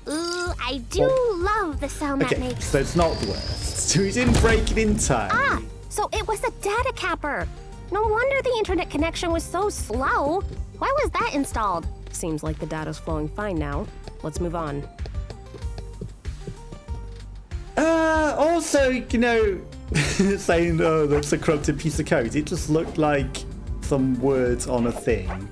Ooh, I do love the sound that Okay, makes. so it's not the worst. So we didn't break it in time. Ah, so it was a data capper. No wonder the internet connection was so slow. Why was that installed? Seems like the data's flowing fine now. Let's move on. Also, you know, saying, oh, that's a corrupted piece of code. It just looked like some words on a thing.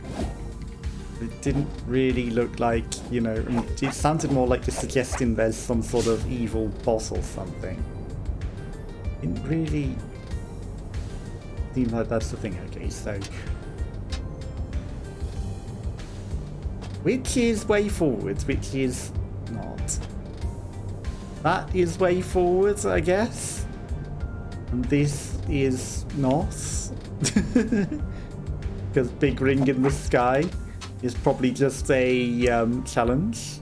It didn't really look like, you know, I mean, it sounded more like just suggesting there's some sort of evil boss or something. It didn't really seem like that's the thing. Okay, so which is way forward, which is not. that is way forward, I guess. And this is not. Because big ring in the sky is probably just a challenge.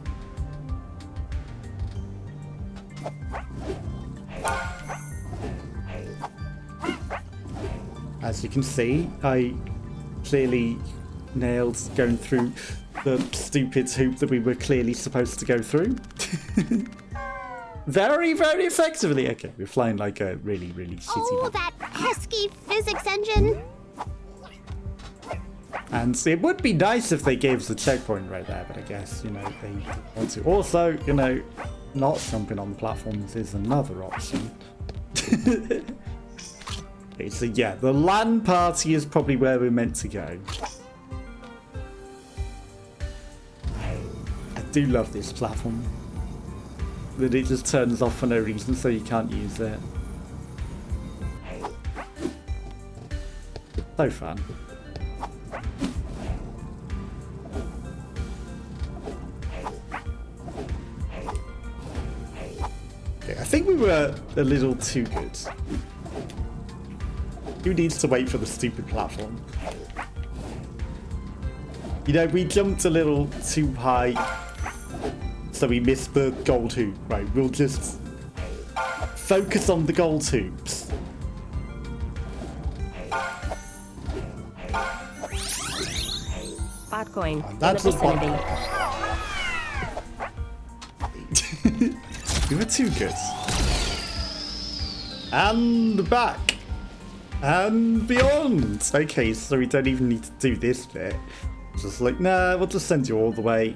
As you can see, I clearly nailed going through the stupid hoop that we were clearly supposed to go through. Very, very effectively. Okay, we're flying like a really, really shitty Oh, one. that pesky physics engine. And it would be nice if they gave us a checkpoint right there, but I guess, you know, they want to. Also, you know, not jumping on the platforms is another option. Okay, so yeah, the LAN party is probably where we're meant to go. I do love this platform. That it just turns off for no reason, so you can't use it. So fun. Okay, I think we were a little too good. Who needs to wait for the stupid platform? You know, we jumped a little too high, so we missed the gold hoop. Right, we'll just focus on the gold hoops. Botcoin in the That's a vicinity. We were too good. And back. And beyond. Okay, so we don't even need to do this bit. Just like, nah, we'll just send you all the way.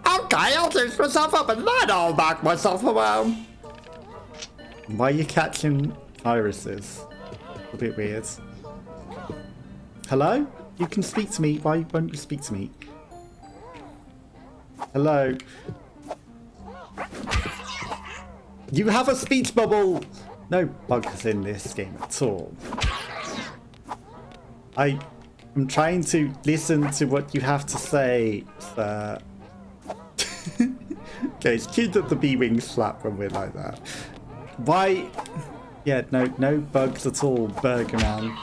Okay, I'll juice myself up and then I'll knock myself around. Why are you catching irises? A bit weird. Hello? You can speak to me. Why won't you speak to me? Hello? You have a speech bubble! No bugs in this game at all. I am trying to listen to what you have to say, sir. Okay, it's cute that the B-wings slap when we're like that. Why? Yeah, no bugs at all, Burger Man.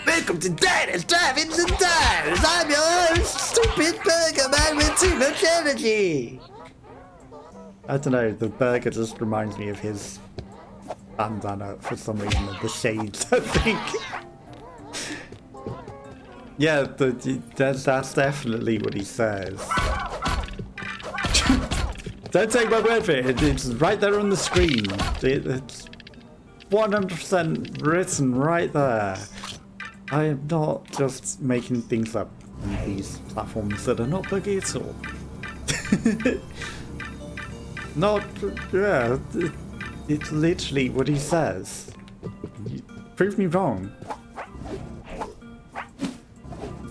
Welcome to Diners, Drive-Ins and Diners. I'm your host, stupid burger man with too much energy. I don't know, the burger just reminds me of his bandana for some reason, of the shades, I think. Yeah, that's definitely what he says. Don't take my word for it, it's right there on the screen. It's 100% written right there. I am not just making things up on these platforms that are not buggy at all. Not, yeah, it's literally what he says. Prove me wrong.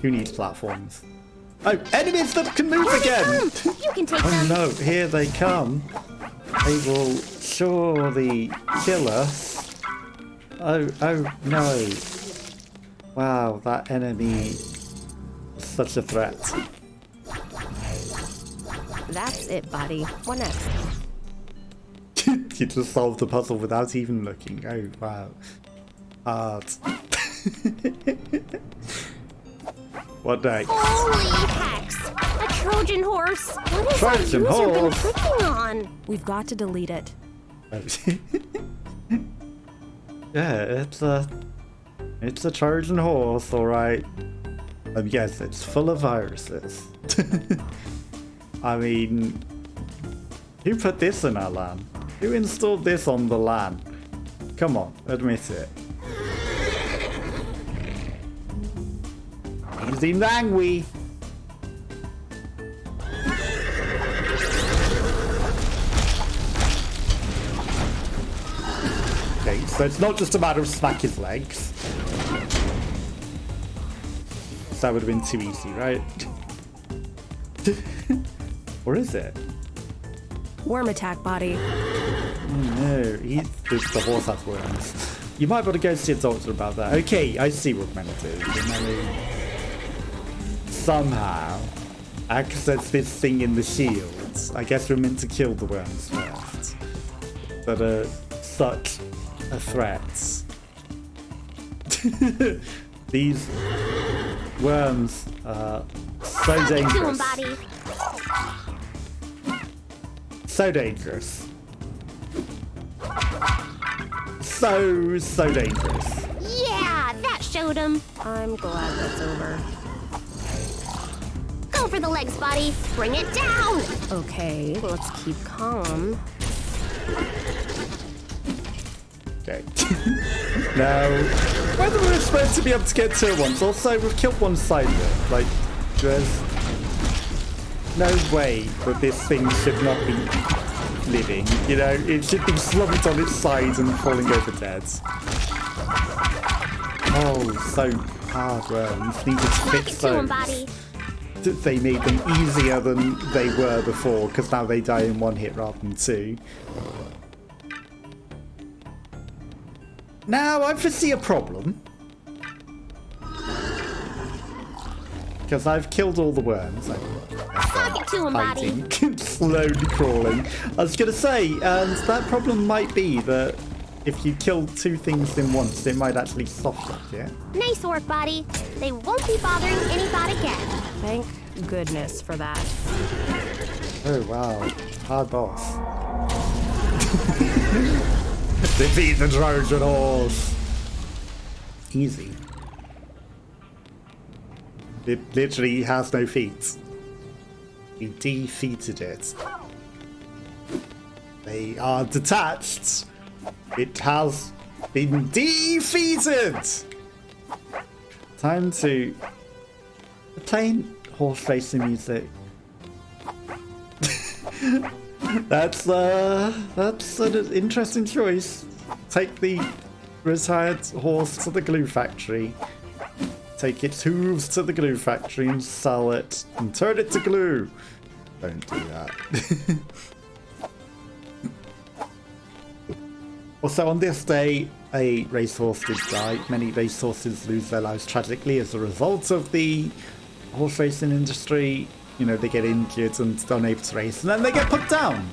Who needs platforms? Oh, enemies that can move again! You can take Oh them. no, here they come. They will surely kill us. Oh no. Wow, that enemy is such a threat. That's it, buddy. What next? You just solved the puzzle without even looking. Oh wow. Hard. What next? Holy hex! A Trojan horse! What is Trojan that user been horse? clicking on? We've got to delete it. Yeah, it's a Trojan horse, alright. Yes, it's full of viruses. I mean, who put this in our LAN? Who installed this on the LAN? Come on, admit it. Easy Nangwi! Okay, so it's not just a matter of smack his legs. That would have been too easy, right? Or is it? Worm attack, body. No, the horse has worms. You might want to go see a doctor about that. Okay, I see what we're meant to do. We're meant to somehow access this thing in the shields. I guess we're meant to kill the worms first. That are such a threat. These worms are so dangerous. So dangerous. So dangerous. Yeah, that showed him. I'm glad that's over. Go for the legs, Boti. Bring it down. Okay, let's keep calm. Okay. Now, whether we're supposed to be able to get two at once, also we've killed one side of it. Like, there's no way that this thing should not be living. You know, it should be slumped on its side and falling over dead. Oh, so hard worms. Needed to fix those. They made them easier than they were before, because now they die in one hit rather than two. Now, I foresee a problem. Because I've killed all the worms. Talk it to him, Boti. Hiding, slowly crawling. I was going to say, and that problem might be that if you kill two things in once, it might actually stop it, yeah? Nice work, Boti. They won't be bothering anybody again. Thank goodness for that. Oh, wow. Hard boss. Defeat the Trojan horse. Easy. It literally has no feet. We defeated it. They are detached. It has been defeated. Time to playing horse racing music. That's an interesting choice. Take the retired horse to the glue factory. Take its hooves to the glue factory and sell it and turn it to glue. Don't do that. Also, on this day, a racehorse did die. Many racehorses lose their lives tragically as a result of the horse racing industry. You know, they get injured and unable to race, and then they get put down.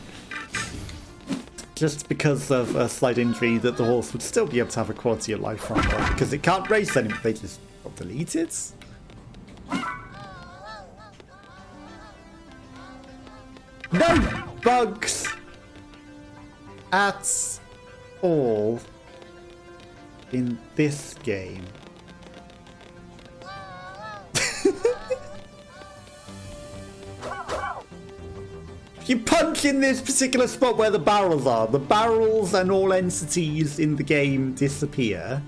Just because of a slight injury that the horse would still be able to have a quality of life from, but because it can't race anymore, they just got deleted. No bugs at all in this game. You punch in this particular spot where the barrels are. The barrels and all entities in the game disappear.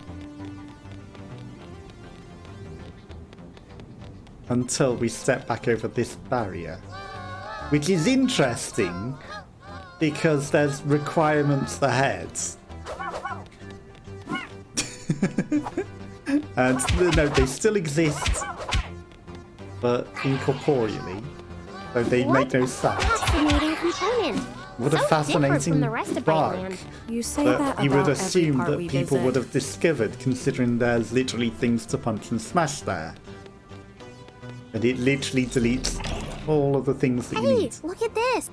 Until we step back over this barrier. Which is interesting, because there's requirements ahead. And no, they still exist, but incorporeally. So they make no sense. Fascinating component. What a So different fascinating from the rest of bug Byteland. You say that you would about assume every part that we people visit. would have discovered, considering there's literally things to punch and smash there. And it literally deletes all of the things that you Hey, need. look at this.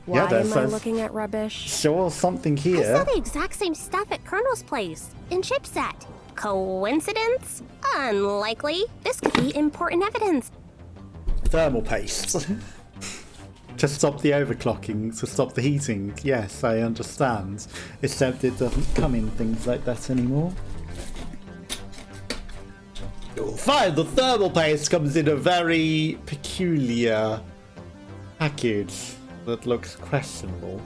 Why there am I says- looking at rubbish? Sure, something I saw here. the exact same stuff at Colonel's place in chipset. Coincidence? Unlikely. This could be important evidence. Thermal paste. To stop the overclocking, to stop the heating. Yes, I understand. Except it doesn't come in things like that anymore. You'll find the thermal paste comes in a very peculiar package that looks questionable.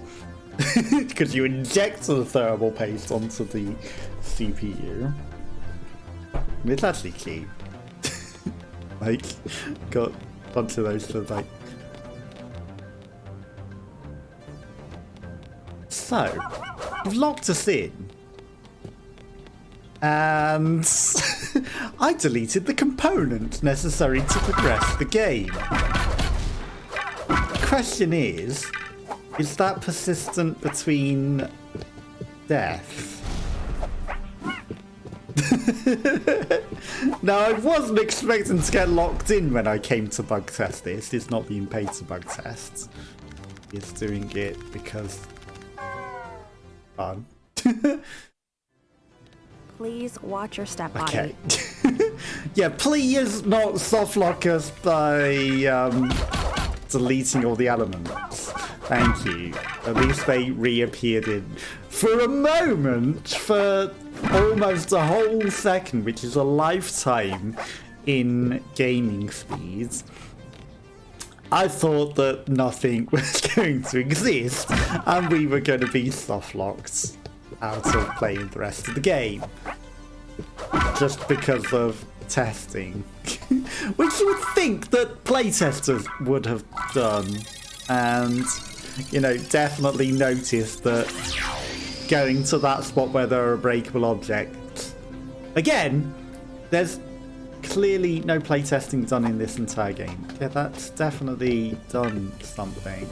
Because you inject the thermal paste onto the CPU. It's actually clean. Like, got a bunch of those for like. So, you've locked us in. And I deleted the component necessary to progress the game. The question is that persistent between death? Now, I wasn't expecting to get locked in when I came to bug test this. It's not being paid to bug test. It's doing it because fun. Please watch your step, Boti. Okay. Yeah, please not soft lock us by deleting all the elements. Thank you. At least they reappeared in for a moment, for almost a whole second, which is a lifetime in gaming speeds. I thought that nothing was going to exist and we were going to be soft locked out of playing the rest of the game. Just because of testing. Which you would think that playtesters would have done. And, you know, definitely noticed that going to that spot where there are breakable objects. Again, there's clearly no playtesting done in this entire game. Yeah, that's definitely done something.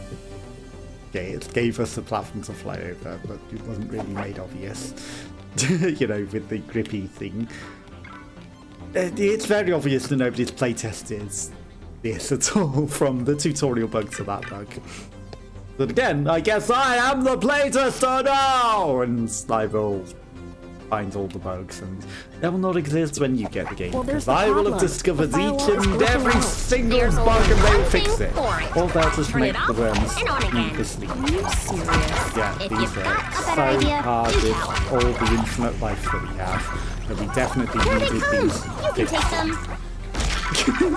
Yeah, it gave us a platform to fly over, but it wasn't really made obvious. You know, with the grippy thing. It's very obvious that nobody's playtested this at all, from the tutorial bug to that bug. But again, I guess I am the playtester now! And I will find all the bugs, and they will not exist when you get the game. Well, because there's the I will have problem. discovered The each firewall's and glitching every out. single There's bug only and they'll one fix thing it. for it. Or they'll just Turn make it the off worms and on need again. to sleep. Are you serious? Yeah, If these you've are got a so better idea, hard do with tell. all the infinite life that we have. That we definitely Here they needed come. these You can fixed. take them.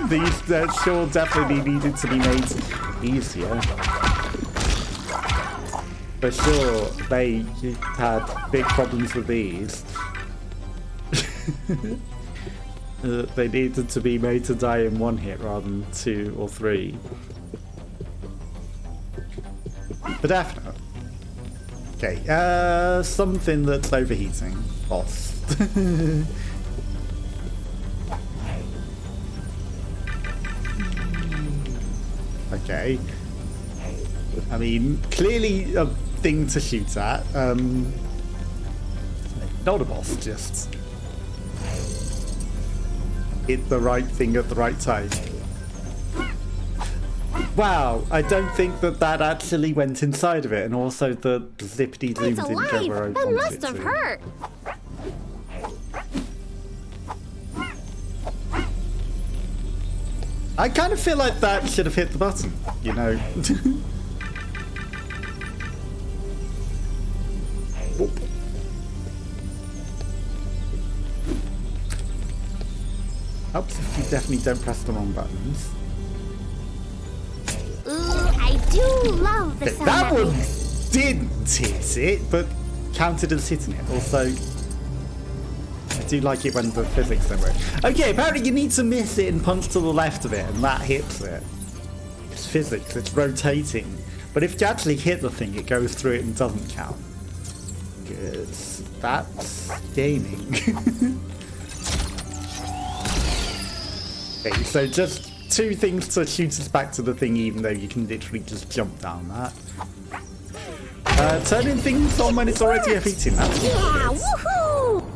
These sure definitely needed to be made easier. For sure, they had big problems with these. They needed to be made to die in one hit rather than 2 or 3. But definitely. Okay, something that's overheating. Boss. Okay. I mean, clearly a thing to shoot at. Not a boss, just hit the right thing at the right time. Wow, I don't think that that actually went inside of it, and also the zippity zoom It's didn't go where I alive. That wanted must it have to. hurt. I kind of feel like that should have hit the button, you know. Whoop. Helps if you definitely don't press the wrong buttons. Ooh, I do love the sound That one makes. didn't hit it, but counted as hitting it. Also, I do like it when the physics don't work. Okay, apparently you need to miss it and punch to the left of it, and that hits it. It's physics, it's rotating. But if you actually hit the thing, it goes through it and doesn't count. Because that's gaming. Okay, so just 2 things to shoot us back to the thing, even though you can literally just jump down that. Turning things on when it's already overheating, that's Yeah, weird. woohoo!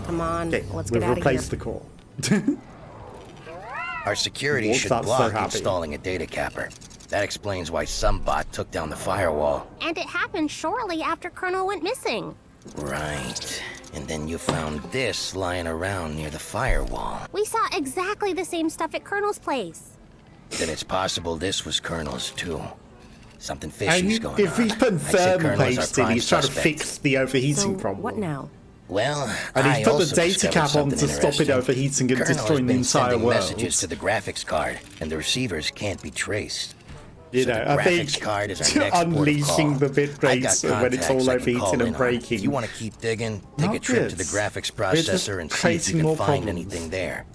Come on, Okay, let's we've get out of here. replaced the core. Our security Whoops, should I'm so block happy. installing a data capper. That explains why some bot took down the firewall. And it happened shortly after Colonel went missing. Right. And then you found this lying around near the firewall. We saw exactly the same stuff at Colonel's place. Then it's possible this was Colonel's too. Something fishy's And going if on. he's put I'd say thermal Colonel's our paste in, prime he's trying to suspect. fix the overheating So, problem. what now? Well, And he's I put the also data discovered cap on something to stop it interesting. overheating and Colonel destroying has the been entire sending world. messages to the graphics card, and the receivers can't be traced. You So know, the I graphics think card is our next unleashing port of the call. bit I've got rates when it's contacts all I can call overheating in and on. breaking. If you want to keep digging, take Not a trip good. to the graphics We're just processor and see if creating you more can find problems. anything there.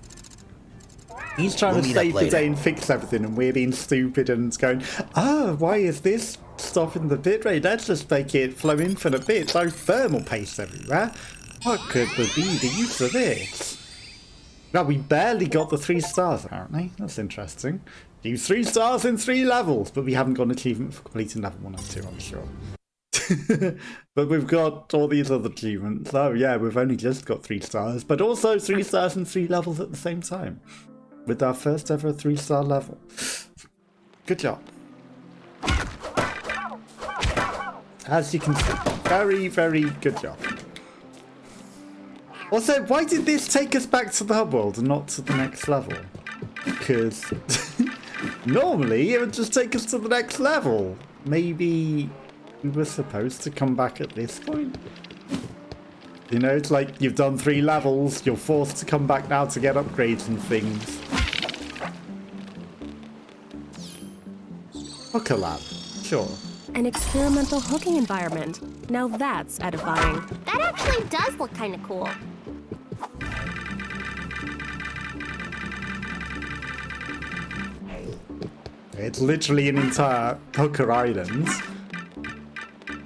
He's trying We'll to meet up save the later. day and fix everything, and we're being stupid and going, why is this stopping the bitrate? Let's just make it flow infinite bits. Oh, thermal paste everywhere. What could be the use of this? Now, we barely got the 3 stars, apparently. That's interesting. Do 3 stars in 3 levels, but we haven't got an achievement for completing level 1 and 2, I'm sure. But we've got all these other achievements. Oh yeah, we've only just got 3 stars, but also 3 stars and 3 levels at the same time. With our first ever 3-star level. Good job. As you can see, very, very good job. Also, why did this take us back to the hub world and not to the next level? Because normally it would just take us to the next level. Maybe we were supposed to come back at this point? You know, it's like you've done 3 levels, you're forced to come back now to get upgrades and things. Hooker lab, sure. An experimental hooking environment. Now that's edifying. That actually does look kind of cool. It's literally an entire hooker island.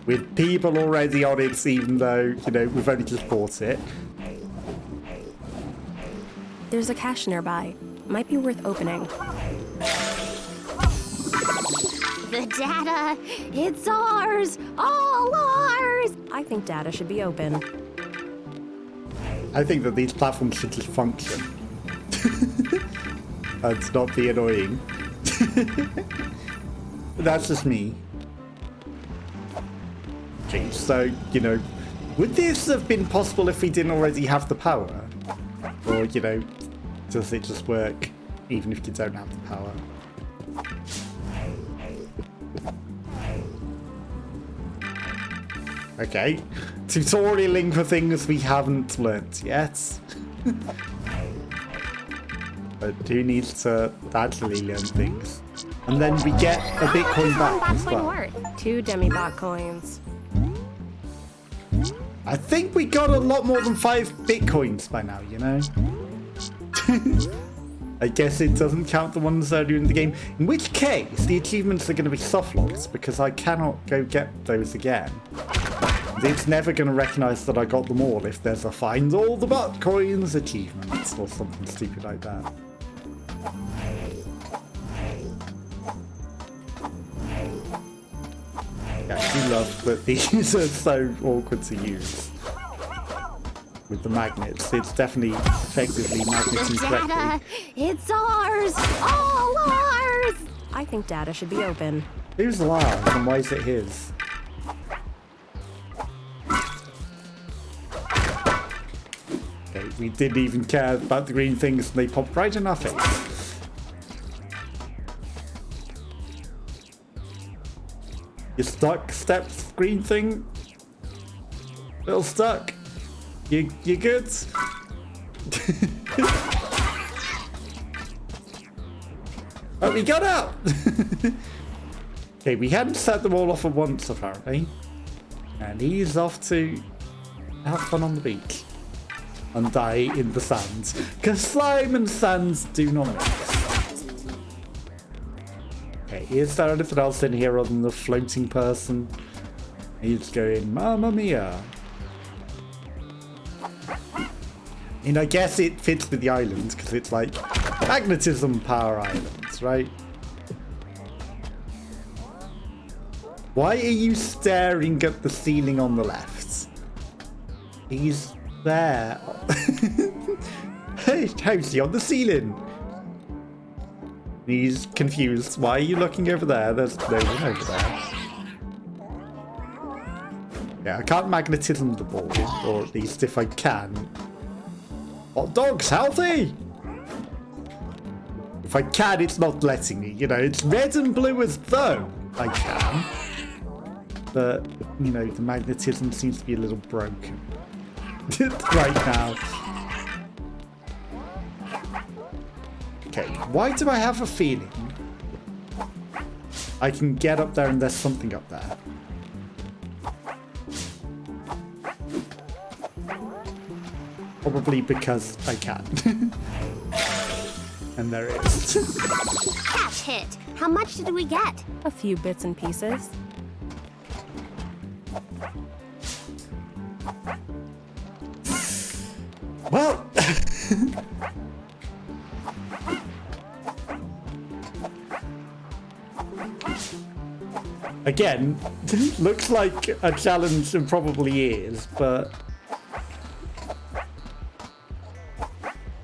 With people already on it, even though, you know, we've only just bought it. There's a cache nearby. Might be worth opening. The data, it's ours, all ours. I think data should be open. I think that these platforms should just function. And not be annoying. That's just me. Okay, so, you know, would this have been possible if we didn't already have the power? Or, you know, does it just work even if you don't have the power? Okay, tutorialing for things we haven't learnt yet. But who needs to actually learn things? And then we get a Bitcoin back as well. Worth. 2 demibot coins. I think we got a lot more than 5 Bitcoins by now, you know? I guess it doesn't count the ones earlier in the game. In which case, the achievements are going to be softlocked because I cannot go get those again. It's never going to recognise that I got them all if there's a find all the Bitcoins achievement or something stupid like that. Yeah, I do love that these are so awkward to use. With the magnets, it's definitely effectively magneting The data, correctly. it's ours, all ours. I think data should be open. Who's Lars and why is it his? Okay, we didn't even care about the green things and they popped right in our face. You stuck, steps, green thing? Little stuck. You good? Oh, we got out! Okay, we hadn't set them all off at once, apparently. And he's off to have fun on the beach. And die in the sands. Because slime and sands do not mix. Okay, is there anything else in here other than the floating person? He's going, Mamma Mia. And I guess it fits with the island, because it's like magnetism power islands, right? Why are you staring at the ceiling on the left? He's there. Hey, how's he on the ceiling? He's confused. Why are you looking over there? There's no one over there. Yeah, I can't magnetism the ball, or at least if I can. Hot dog's healthy! If I can, it's not letting me, you know, it's red and blue as though I can. But, you know, the magnetism seems to be a little broken. Right now. Okay, why do I have a feeling I can get up there and there's something up there? Probably because I can. And there is. Cash hit. How much did we get? A few bits and pieces. Well. Again, looks like a challenge and probably is, but...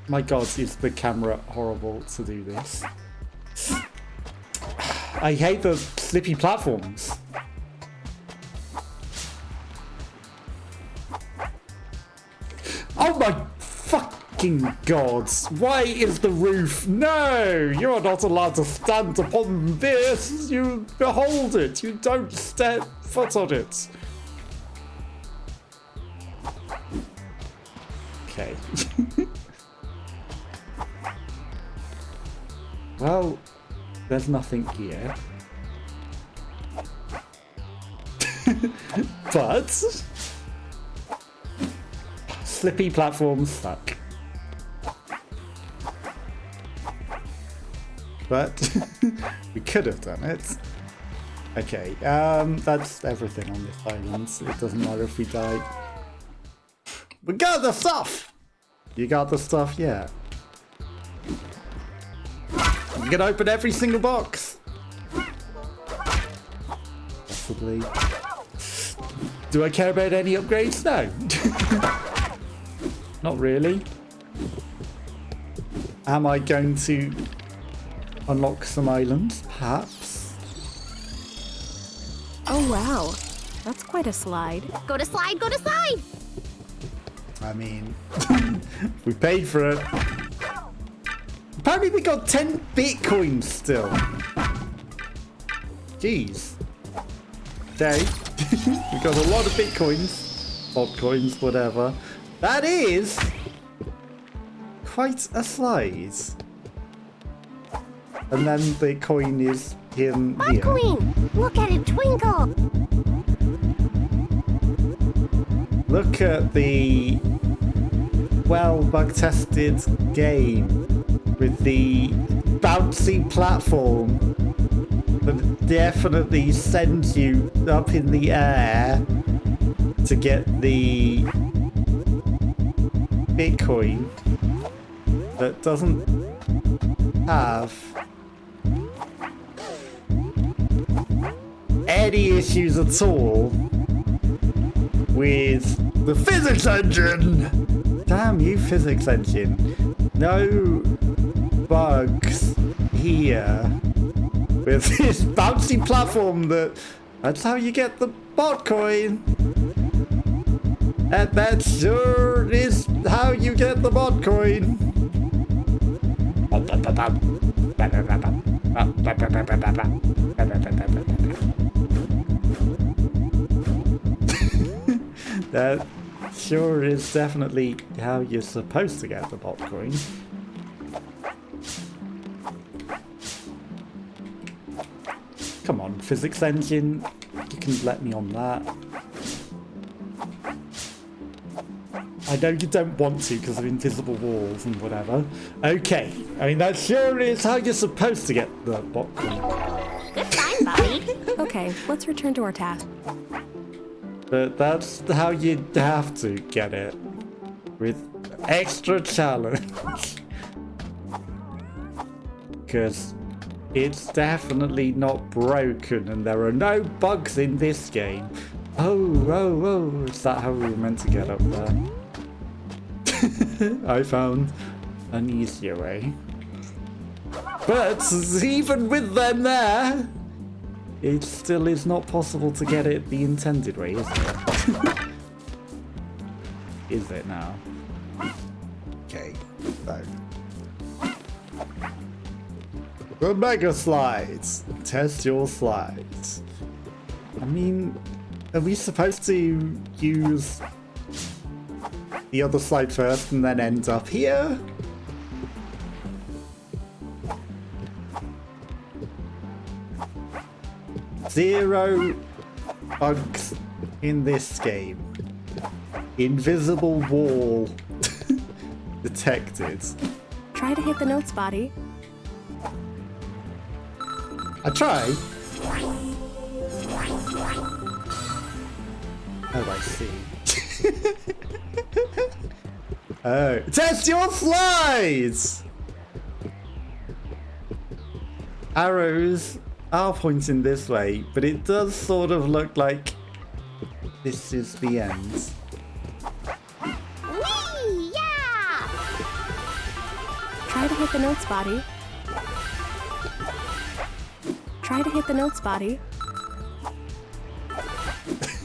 My god, is the camera horrible to do this. I hate the slippy platforms. Oh my fucking god. Why is the roof? No! You're not allowed to stand upon this. You behold it. You don't step foot on it. Okay. Well, there's nothing here. But slippy platforms suck. But we could have done it. Okay, that's everything on this island. It doesn't matter if we die. We got the stuff! You got the stuff? Yeah. You can open every single box. Possibly. Do I care about any upgrades? No. Not really. Am I going to unlock some islands? Perhaps. Oh wow, that's quite a slide. Go to slide, go to slide! I mean, we paid for it. Apparently we got 10 Bitcoins still. Jeez. Okay. We got a lot of Bitcoins. Altcoins, whatever. That is quite a slide. And then the coin is in here. Queen, look at it twinkle! Look at the well bug-tested game with the bouncy platform that definitely sends you up in the air to get the Bitcoin that doesn't have any issues at all with the physics engine. Damn you, physics engine. No bugs here with this bouncy platform that's how you get the bot coin. And that sure is how you get the bot coin. That sure is definitely how you're supposed to get the bot coin. Come on, physics engine, you can let me on that. I know you don't want to because of invisible walls and whatever. Okay, I mean that sure is how you're supposed to get the bot coin. Good find, buddy. Okay, let's return to our task. But that's how you have to get it. With extra challenge. Because it's definitely not broken and there are no bugs in this game. Oh, is that how we were meant to get up there? I found an easier way. But even with them there, it still is not possible to get it the intended way, is it? Is it now? Okay, so. The mega slides. Test your slides. I mean, are we supposed to use the other slide first and then end up here? Zero bugs in this game. Invisible wall detected. Try to hit the notes, Boti. I try. Oh, I see. Oh, test your slides! Arrows are pointing this way, but it does sort of look like this is the end. Whee! Yeah! Try to hit the notes, Boti. Try to hit the notes, Boti.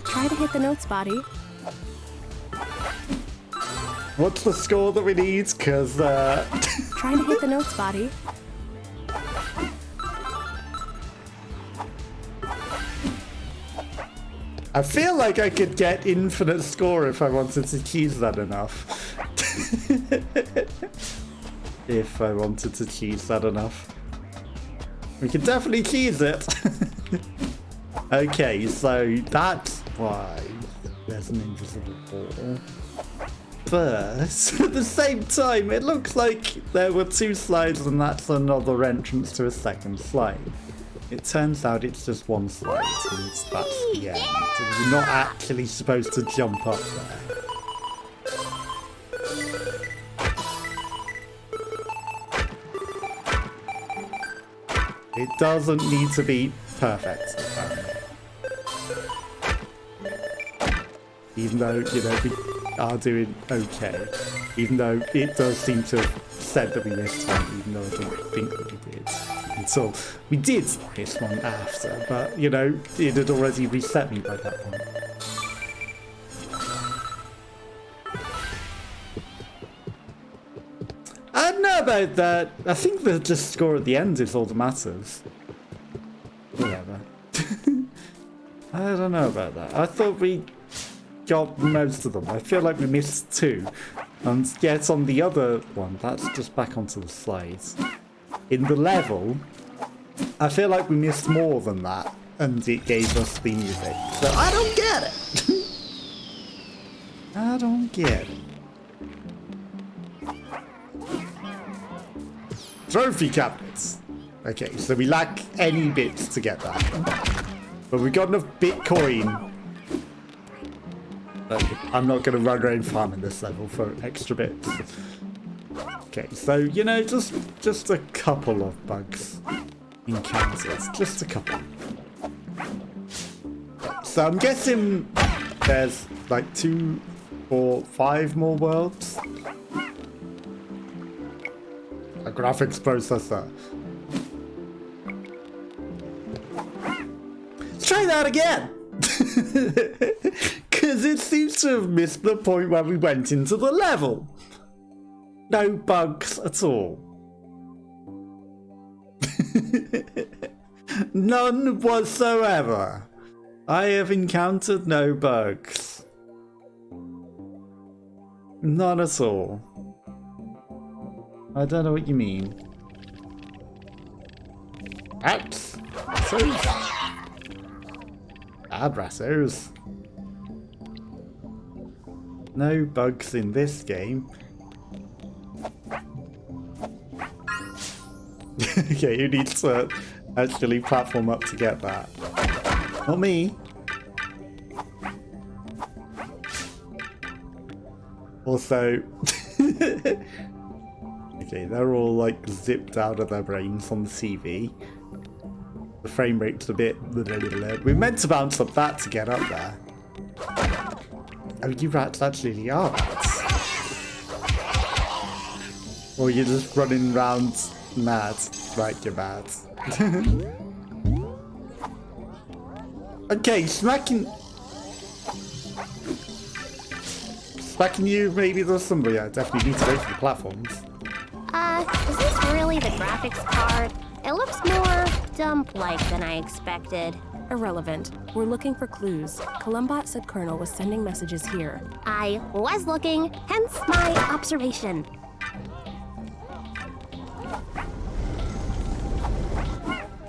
Try to hit the notes, Boti. What's the score that we need? Because, Try to hit the notes, Boti. I feel like I could get infinite score if I wanted to cheese that enough. If I wanted to cheese that enough. We can definitely cheese it. Okay, so that's why there's an invisible ball. But at the same time, it looks like there were 2 slides and that's another entrance to a second slide. It turns out it's just 1 slide and that's the end. And you're not actually supposed to jump up there. It doesn't need to be perfect, apparently. Even though, you know, we are doing okay. Even though it does seem to have said that we missed one, even though I don't think that we did. Until we did miss one after, but, you know, it had already reset me by that point. I don't know about that. I think the just score at the end is all that matters. Whatever. I don't know about that. I thought we got most of them. I feel like we missed 2. And yet on the other one, that's just back onto the slides. In the level, I feel like we missed more than that. And it gave us the music. So I don't get it. I don't get it. Trophy cabinets. Okay, so we lack any bits to get that. But we got enough Bitcoin. I'm not going to run around farming this level for extra bits. Okay, so, you know, just a couple of bugs encounters. Just a couple. So I'm guessing there's like 2 or 5 more worlds. A graphics processor. Let's try that again! Because it seems to have missed the point where we went into the level. No bugs at all. None whatsoever. I have encountered no bugs. None at all. I don't know what you mean. Rats. Abrassos. No bugs in this game. Okay, you need to actually platform up to get that. Not me. Also... Okay, they're all like zipped out of their brains on the TV. The frame rate's a bit... We're meant to bounce up that to get up there. Oh, you rats actually are rats. Or you're just running around mad like you're mad. Okay, smacking you, maybe there's somebody. I definitely need to go for the platforms. Is this really the graphics card? It looks more dump-like than I expected. Irrelevant. We're looking for clues. Columbot said Colonel was sending messages here. I was looking, hence my observation.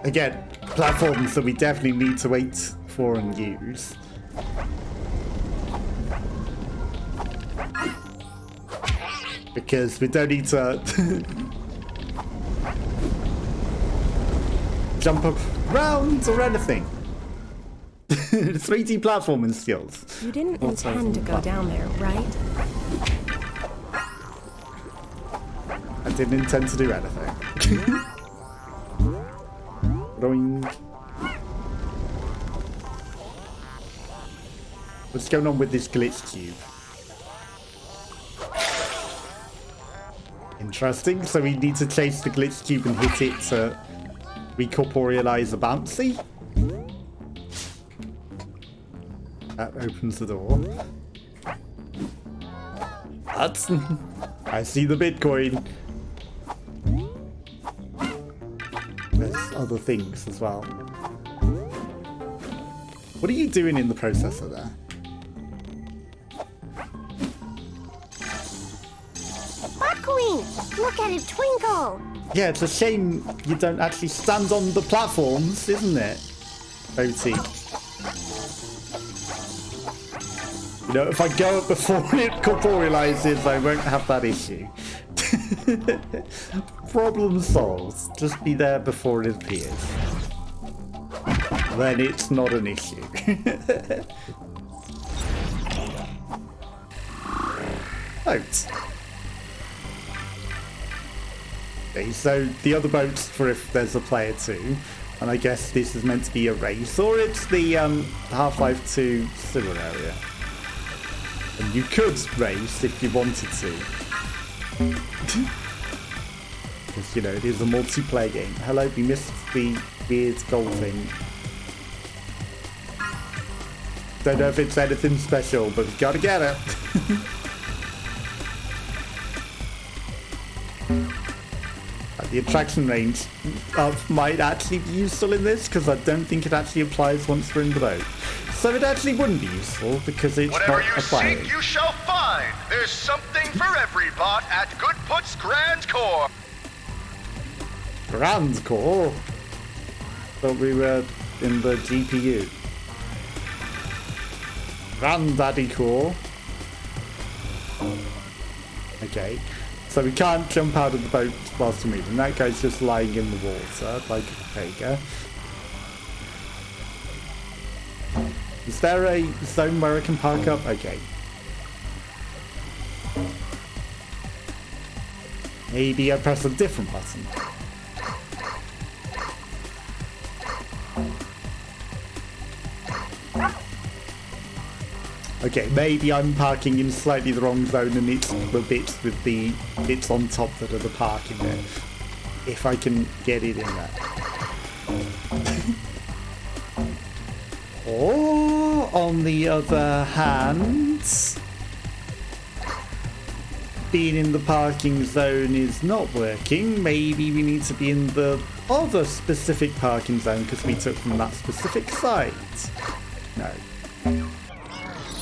Again, platforms that we definitely need to wait for and use. Because we don't need to jump up round or anything. 3D platforming skills. You didn't intend to go down there, right? I didn't intend to do anything. Boing. going on with this glitch cube. Interesting. So we need to chase the glitch cube and hit it to recorporealize a bouncy. That opens the door. What? I see the Bitcoin. There's other things as well. What are you doing in the processor there? Botcoin! Look at it twinkle! Yeah, it's a shame you don't actually stand on the platforms, isn't it? Boti. You know, if I go up before it corporealizes, I won't have that issue. Problem solved. Just be there before it appears. Then it's not an issue. Boats. Okay, so the other boat's for if there's a player 2. And I guess this is meant to be a race, or it's the Half-Life 2 sewer area. And you could race if you wanted to. Because, you know, it is a multiplayer game. Hello, we missed the weird gold thing. Don't know if it's anything special, but we gotta get it. The attraction range might actually be useful in this, because I don't think it actually applies once we're in the boat. So it actually wouldn't be useful, because it's Whatever not you applying. seek, you shall find. There's something for every bot at Goodput's Grand Core. Grand Core? Thought we were in the GPU. Granddaddy Core. Okay. So we can't jump out of the boat whilst we're moving. That guy's just lying in the water, like a pega. Is there a zone where I can park up? Okay. Maybe I press a different button. Okay, maybe I'm parking in slightly the wrong zone and it's the bits with the bits on top that are the parking there. If I can get it in there. Or, on the other hand, being in the parking zone is not working. Maybe we need to be in the other specific parking zone because we took from that specific site. No.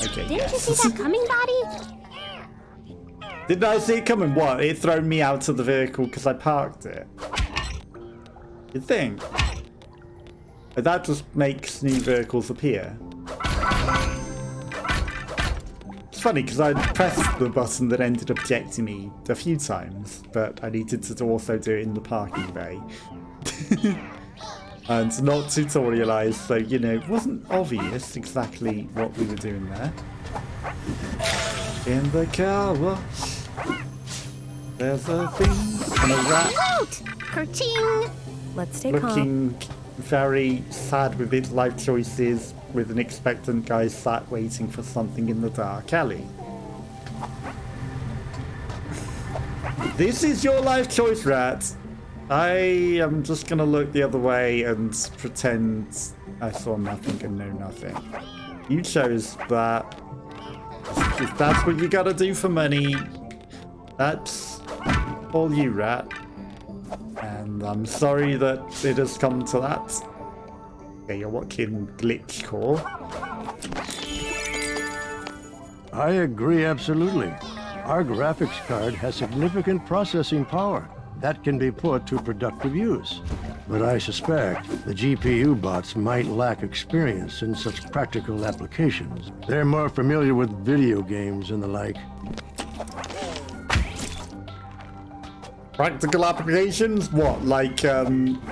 Okay, Didn't you see that coming, Boti? Didn't I see it coming? What? It thrown me out of the vehicle because I parked it? You think? But that just makes new vehicles appear. It's funny because I pressed the button that ended up ejecting me a few times, but I needed to also do it in the parking bay. And not tutorialized, so, you know, it wasn't obvious exactly what we were doing there. In the car wash, there's a thing and a rat Loot! Kerching! Let's stay calm. looking very sad with its life choices, with an expectant guy sat waiting for something in the dark alley. This is your life choice, rat. I am just gonna look the other way and pretend I saw nothing and know nothing. You chose that. If that's what you gotta do for money, that's all you, rat. And I'm sorry that it has come to that. Okay, you're watching Glitch Core. I agree absolutely. Our graphics card has significant processing power that can be put to productive use. But I suspect the GPU bots might lack experience in such practical applications. They're more familiar with video games and the like. Practical applications? What, like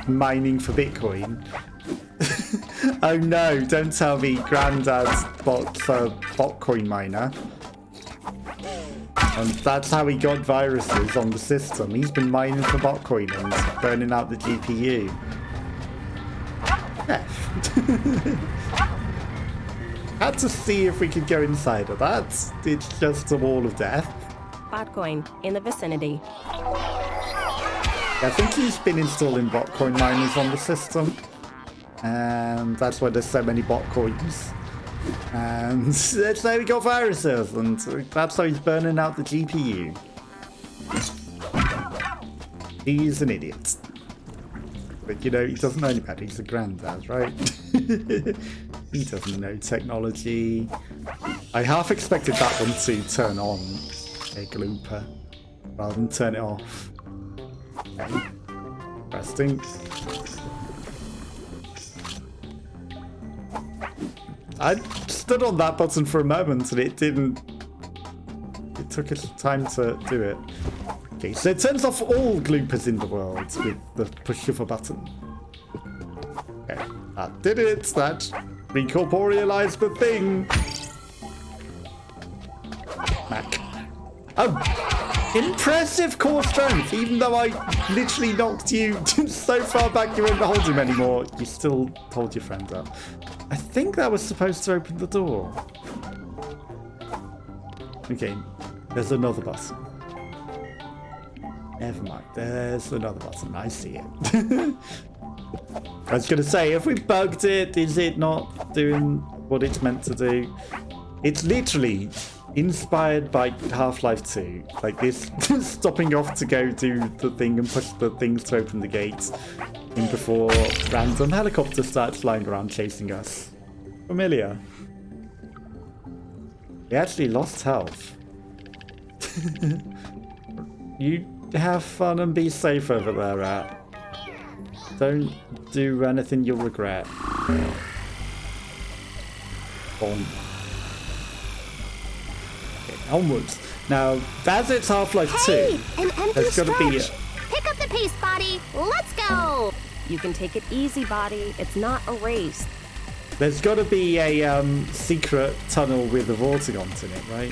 mining for Bitcoin? Oh no, don't tell me Granddad's bot's a Botcoin miner. And that's how he got viruses on the system. He's been mining for Botcoin and burning out the GPU. F. had to see if we could go inside of that. It's just a wall of death. Botcoin in the vicinity. I think he's been installing botcoin miners on the system. And that's why there's so many botcoins. And that's how we got viruses. And that's how he's burning out the GPU. He's an idiot. But, you know, he doesn't know any better. He's a granddad, right? He doesn't know technology. I half expected that one to turn on a glooper rather than turn it off. Okay. Interesting. I stood on that button for a moment and it didn't... It took its time to do it. Okay, so it turns off all gloopers in the world with the push of a button. Okay, that did it. That recorporealized the thing. Mac. Oh, impressive core strength. Even though I literally knocked you so far back you won't hold him anymore, you still hold your friend up. I think that was supposed to open the door. Okay, there's another button. Never mind, there's another button. I see it. I was going to say, if we bugged it, is it not doing what it's meant to do? It's literally inspired by Half-Life 2. Like this, stopping off to go do the thing and push the things to open the gates in before random helicopters start flying around chasing us. Familiar. We actually lost health. You have fun and be safe over there, Rat. Don't do anything you'll regret. Boom. Okay, onwards. Now, as it's Half-Life 2, an empty there's got to be stretch. Pick up the pace, Boti. Let's go. You can take it easy, Boti. It's not a race. there's got to be a secret tunnel with a vortigons in it, right?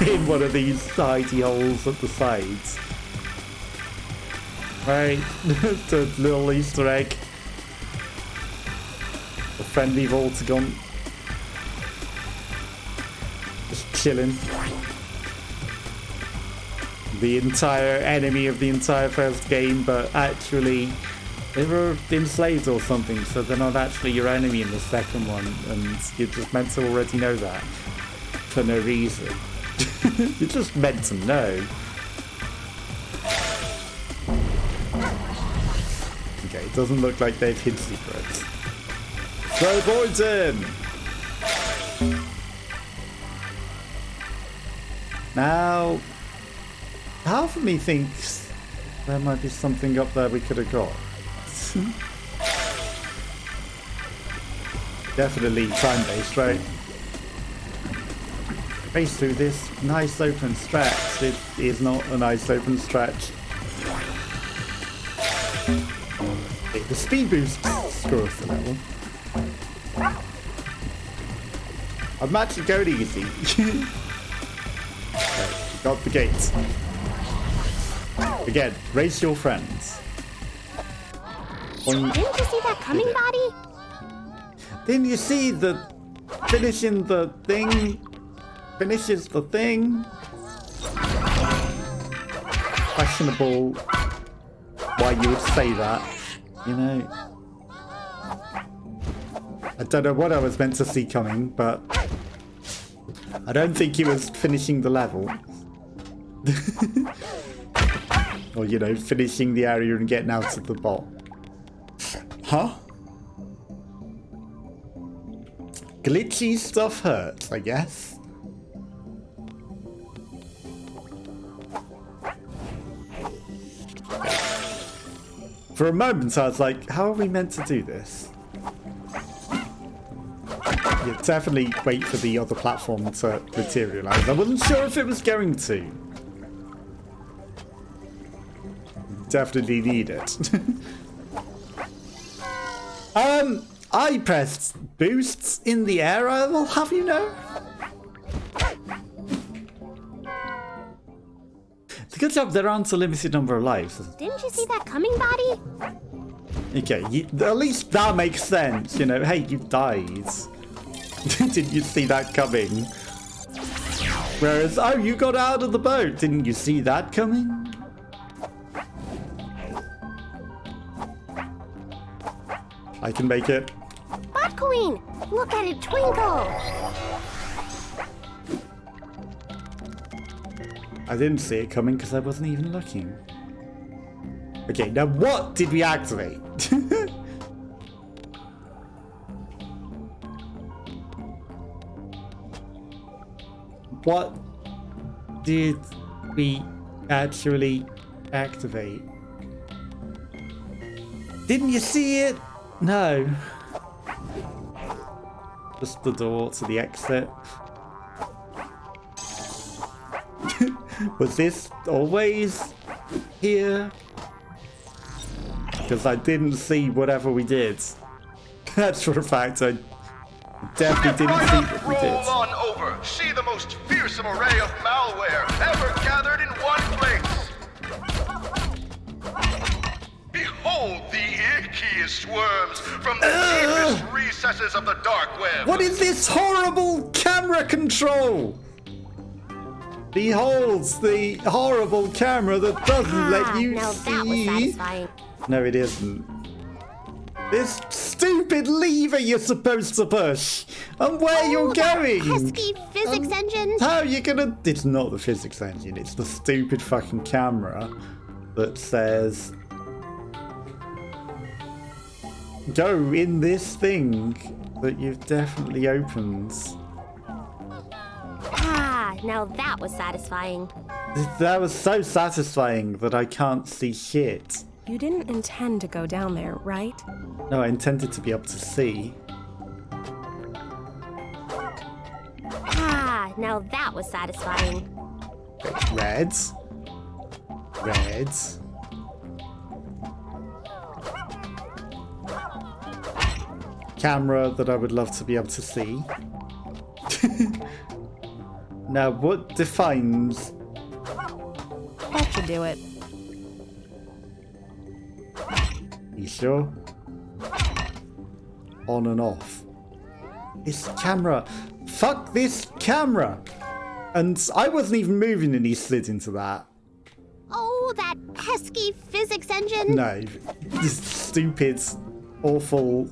In one of these hidey holes at the sides. Right, the little Easter egg. A friendly Voltagon. Just chilling. The entire enemy of the entire first game, but actually they were enslaved or something, so they're not actually your enemy in the second one, and you're just meant to already know that for no reason. You're just meant to know. Okay, it doesn't look like they've hid secrets. Throw boards in! Now, half of me thinks there might be something up there we could have got. Definitely time-based, right? Race through this nice open stretch. It is not a nice open stretch. Okay, the speed boost screw us for that one. I'm actually going easy. Okay, got the gates. Again, race your friends. Didn't you see that coming, Boti? Didn't you see the finishing the thing? Finishes the thing? Questionable why you would say that, you know? I don't know what I was meant to see coming, but I don't think he was finishing the level. Or, you know, finishing the area and getting out of the bot. Huh? Glitchy stuff hurts, I guess. For a moment I was like, how are we meant to do this? Yeah, definitely wait for the other platform to materialize. I wasn't sure if it was going to. Definitely need it. I pressed boosts in the air, I will have you know. It's a good job there aren't a limited number of lives. Didn't you see that coming, Boti? Okay, at least that makes sense, you know. Hey, you died. Didn't you see that coming? Whereas, oh, you got out of the boat. Didn't you see that coming? I can make it. Bot Queen, look at it twinkle. I didn't see it coming because I wasn't even looking. Okay, now what did we activate? What did we actually activate? Didn't you see it? No. Just the door to the exit. Was this always here? Because I didn't see whatever we did. That's for a fact, I definitely didn't see what we did. Roll on over. See the most fearsome array of malware ever gathered in one place. Behold the ickiest worms from the deepest recesses of the dark web. What is this horrible camera control? Behold the horrible camera that doesn't let you now see. that was satisfying. No, it isn't. This stupid lever you're supposed to push, and where you're that going. pesky physics engine. How are you gonna? It's not the physics engine. It's the stupid fucking camera that says go in this thing that you've definitely opened. Now that was satisfying. That was so satisfying that I can't see shit. You didn't intend to go down there, right? No, I intended to be able to see. Now that was satisfying. Reds. Reds. Camera that I would love to be able to see. Now, what defines... That should do it. You sure? On and off. This camera. Fuck this camera! And I wasn't even moving and he slid into that. Oh, that pesky physics engine. No. This stupid, awful,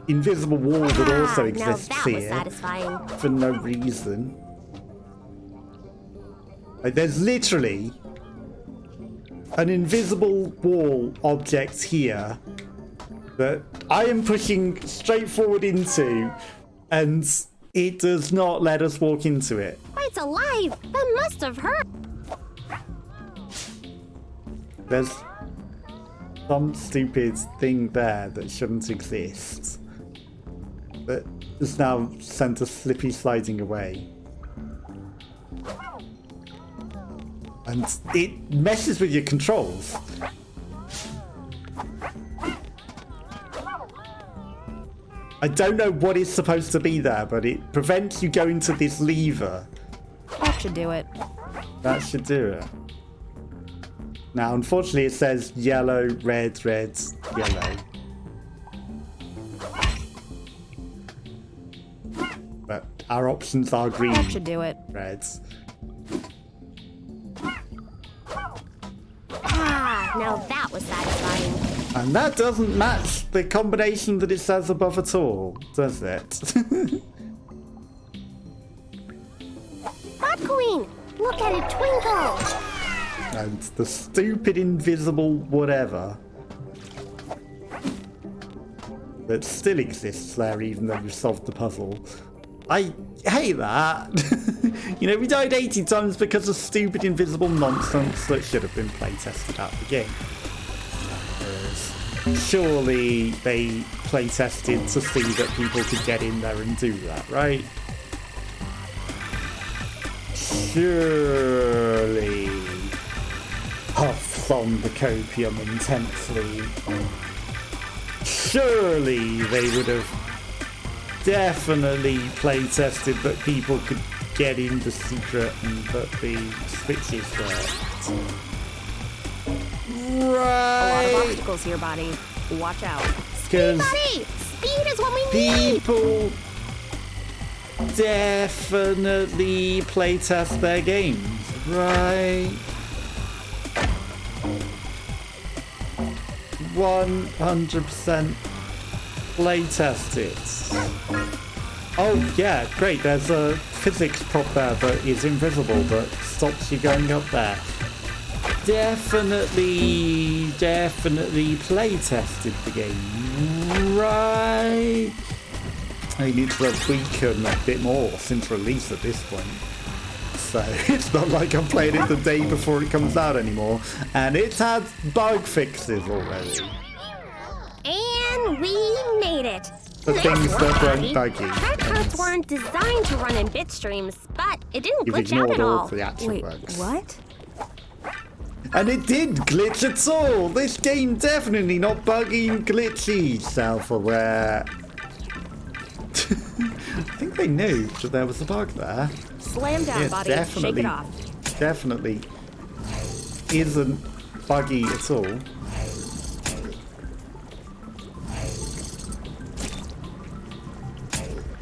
invisible wall that also now exists that was here. satisfying. For no reason. Like, there's literally an invisible wall object here that I am pushing straight forward into, and it does not let us walk into it. It's alive. That must have hurt. There's some stupid thing there that shouldn't exist that has now sent us slippy sliding away. And it messes with your controls. I don't know what is supposed to be there, but it prevents you going to this lever. That should do it. That should do it. Now, unfortunately, it says yellow, red, red, yellow. But our options are green, That should do it. red. Now that was satisfying. And that doesn't match the combination that it says above at all, does it? Bot Queen, look at it twinkle. And the stupid invisible whatever that still exists there even though we've solved the puzzle. I hate that. You know, we died 80 times because of stupid invisible nonsense that should have been playtested at the game. Surely they playtested to see that people could get in there and do that, right? Surely. Puffs on the copium intensely. Surely they would have definitely playtested that people could get in the secret and that the switches worked. A lot Right. of obstacles here, buddy. Watch out. Because Buddy, speed is what we need. people definitely playtest their games, right? 100% playtest it. Oh yeah, great, there's a physics prop there that is invisible that stops you going up there. Definitely playtested the game, right? I need to tweak them a bit more since release at this point. So it's not like I'm playing it the day before it comes out anymore. And it's had bug fixes already. And we made it. The things that weren't buggy. Crack cards weren't designed to run in bit streams, but it didn't You've glitch out ignored at all all. the actual Wait, bugs. what? And it did glitch at all. This game definitely not buggy and glitchy. Self-aware. I think they knew that there was a bug there. Slam down, It buddy. Shake it off. definitely isn't buggy at all.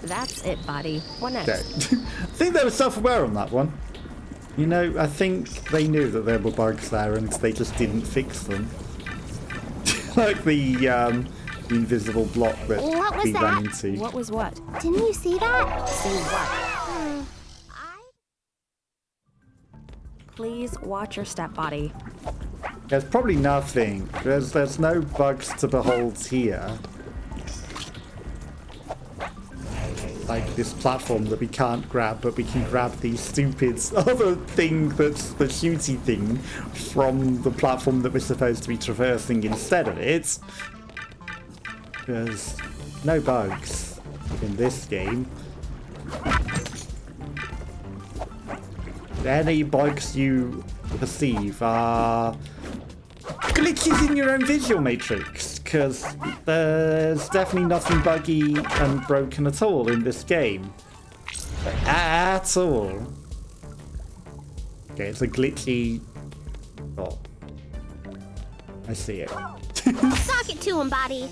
That's it, buddy. What next? Okay. I think they were self-aware on that one. You know, I think they knew that there were bugs there and they just didn't fix them. Like the invisible block that What was we ran that? into. What was what? Didn't you see that? See what? Please watch your step, buddy. There's probably nothing. There's no bugs to behold here. Like this platform that we can't grab, but we can grab the stupid other thing that's the shooty thing from the platform that we're supposed to be traversing instead of it. There's no bugs in this game. Any bugs you perceive are glitches in your own visual matrix, because there's definitely nothing buggy and broken at all in this game. At all. Okay, it's a glitchy... Oh. I see it. Sock it to him, buddy.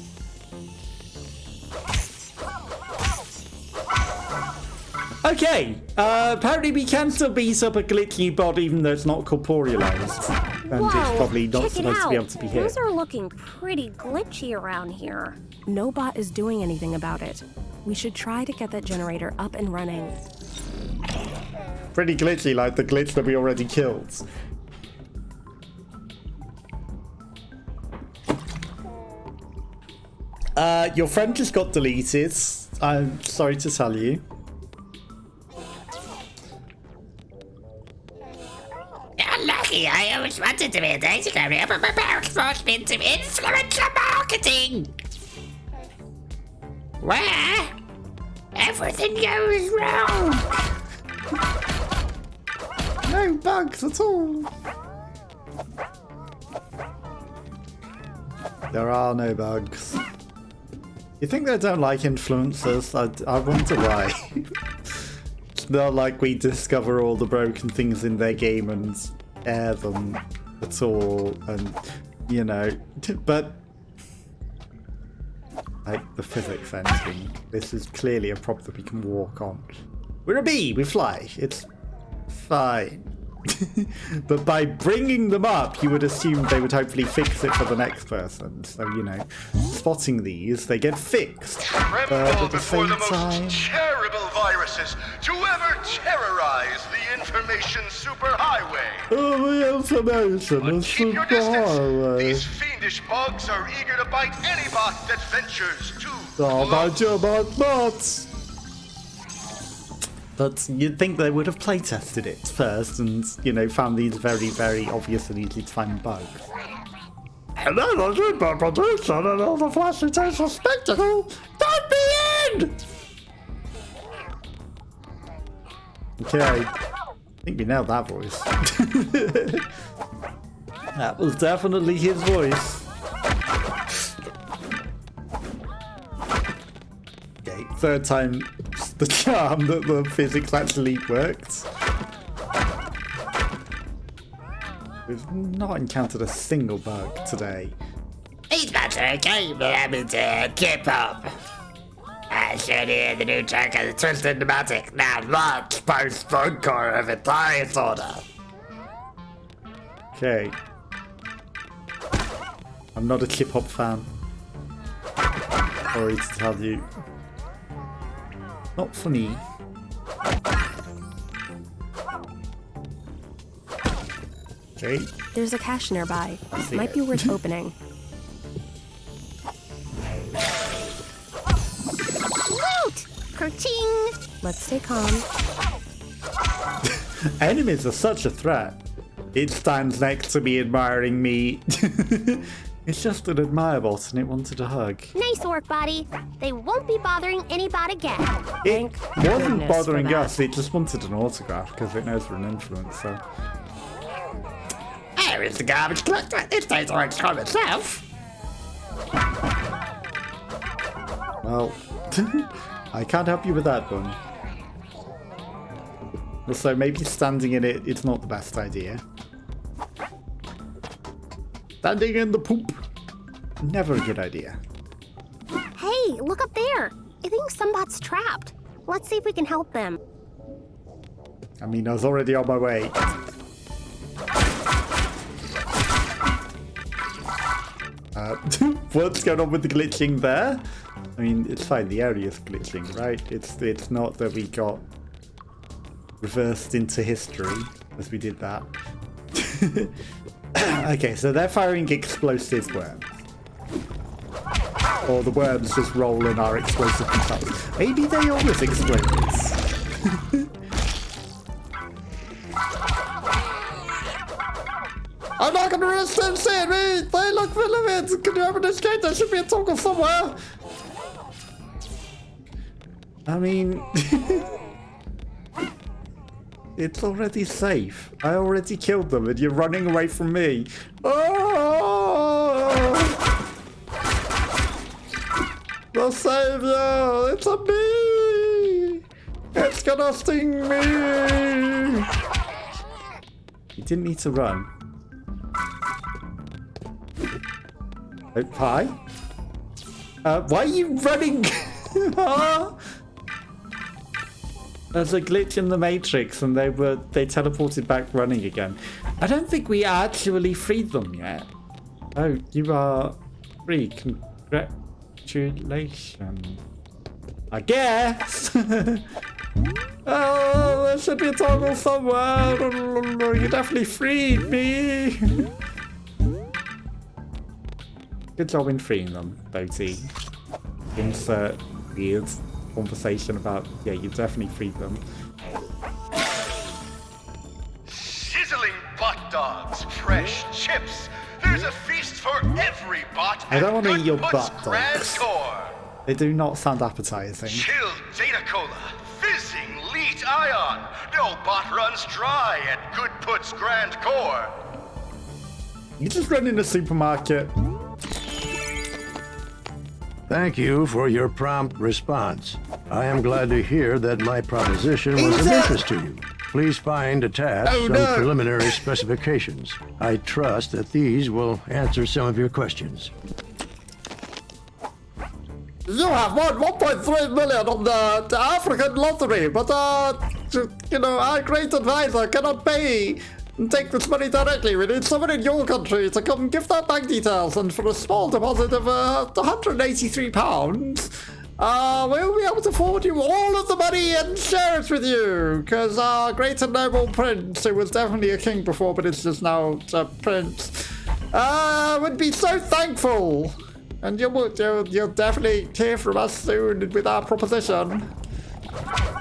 Okay, apparently we can still beat up a glitchy bod even though it's not corporealized. And it's probably not check it supposed to be out. able to be hit. Things are looking pretty glitchy around here. No bot is doing anything about it. We should try to get that generator up and running. Pretty glitchy, like the glitch that we already killed. Your friend just got deleted. I'm sorry to tell you. Lucky, I always wanted to be a data carrier, but my parents forced me into influencer marketing. Where everything goes wrong. No bugs at all. There are no bugs. You think they don't like influencers? I wonder why. It's not like we discover all the broken things in their game and air them at all, and you know, but like the physics engine, this is clearly a prop that we can walk on. We're a bee, we fly, it's fine. But by bringing them up, you would assume they would hopefully fix it for the next person. So, you know, spotting these, they get fixed. But Tremble at the before same the most time... terrible viruses to ever terrorize the information superhighway. Oh, the information But is keep your super distance. highway. These fiendish bugs are eager to bite any bot that ventures too Oh, close. about your bots. But you'd think they would have playtested it first and, you know, found these very, very obvious and easy to find bugs. And then I did my producer and all the flashy taste of spectacle. Don't be in! Okay. I think we nailed that voice. That was definitely his voice. Okay, third time the charm that the physics actually worked. We've not encountered a single bug today. These bots are okay, but I'm into K-pop. I should hear the new track of the Twisted Pneumatic. Now launch post-encore of entire order. Okay. I'm not a hip hop fan. Sorry to tell you. Not funny. Okay. There's a cache nearby. Might be worth opening. Loot! Kerching! Let's stay calm. Enemies are such a threat. It stands next to me admiring me. It's just an admire bot and it wanted a hug. Nice work, Boti. They won't be bothering anybody again. It Thank wasn't goodness bothering for that. us, it just wanted an autograph because it knows we're an influencer. Here is the garbage collector. It stays on its from itself. Well, I can't help you with that one. Also, maybe standing in it, it's not the best idea. Standing in the poop, never a good idea. Hey, look up there. I think somebody's trapped. Let's see if we can help them. I mean, I was already on my way. What's going on with the glitching there? I mean, it's fine, the area's glitching, right? It's not that we got reversed into history as we did that. Okay, so they're firing explosive worms. Or the worms just roll in our explosive themselves. Maybe they always explode. I'm not gonna risk them seeing me! They look relevant! Can you open this gate? There should be a toggle somewhere! I mean... It's already safe. I already killed them and you're running away from me. Oh! The savior! It's a bee! It's gonna sting me! You didn't need to run. Oh, hi? Why are you running? There's a glitch in the Matrix and they teleported back running again. I don't think we actually freed them yet. Oh, you are free. Congratulations. I guess. Oh, there should be a toggle somewhere. You definitely freed me. Good job in freeing them, Boti. Insert weird conversation about, yeah, you definitely freed them. Sizzling butt dogs, fresh chips. There's a feast for every bot. I don't want to eat your Goodput's butt Grand dogs. Tour. They do not sound appetizing. Chilled data cola, fizzing leet ion. No bot runs dry at Goodput's Grand Core. You just run in a supermarket. Thank you for your prompt response. I am glad to hear that my proposition was of interest to you. Please find attached some preliminary specifications. I trust that these will answer some of your questions. You have won 1.3 million on the African lottery, but you know, our great advisor cannot pay and take this money directly. We need someone in your country to come give their bank details, and for a small deposit of £183, we'll be able to forward you all of the money and share it with you, because our great and noble prince, who was definitely a king before but is just now a prince, would be so thankful. And you'll definitely hear from us soon with our proposition.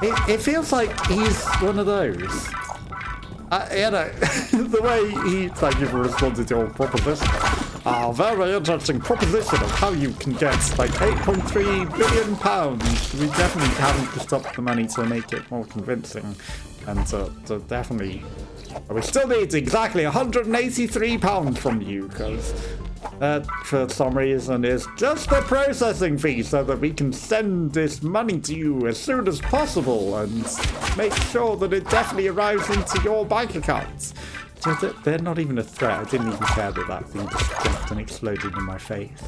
It feels like he's one of those. You know, the way he, thank you for responding to your proposition. Very interesting proposition of how you can get like £8.3 billion. We definitely haven't just upped the money to make it more convincing. And to definitely, we still need exactly £183 from you, because that, for some reason, is just the processing fee so that we can send this money to you as soon as possible and make sure that it definitely arrives into your bank accounts. So they're not even a threat. I didn't even care that that thing just jumped and exploded in my face.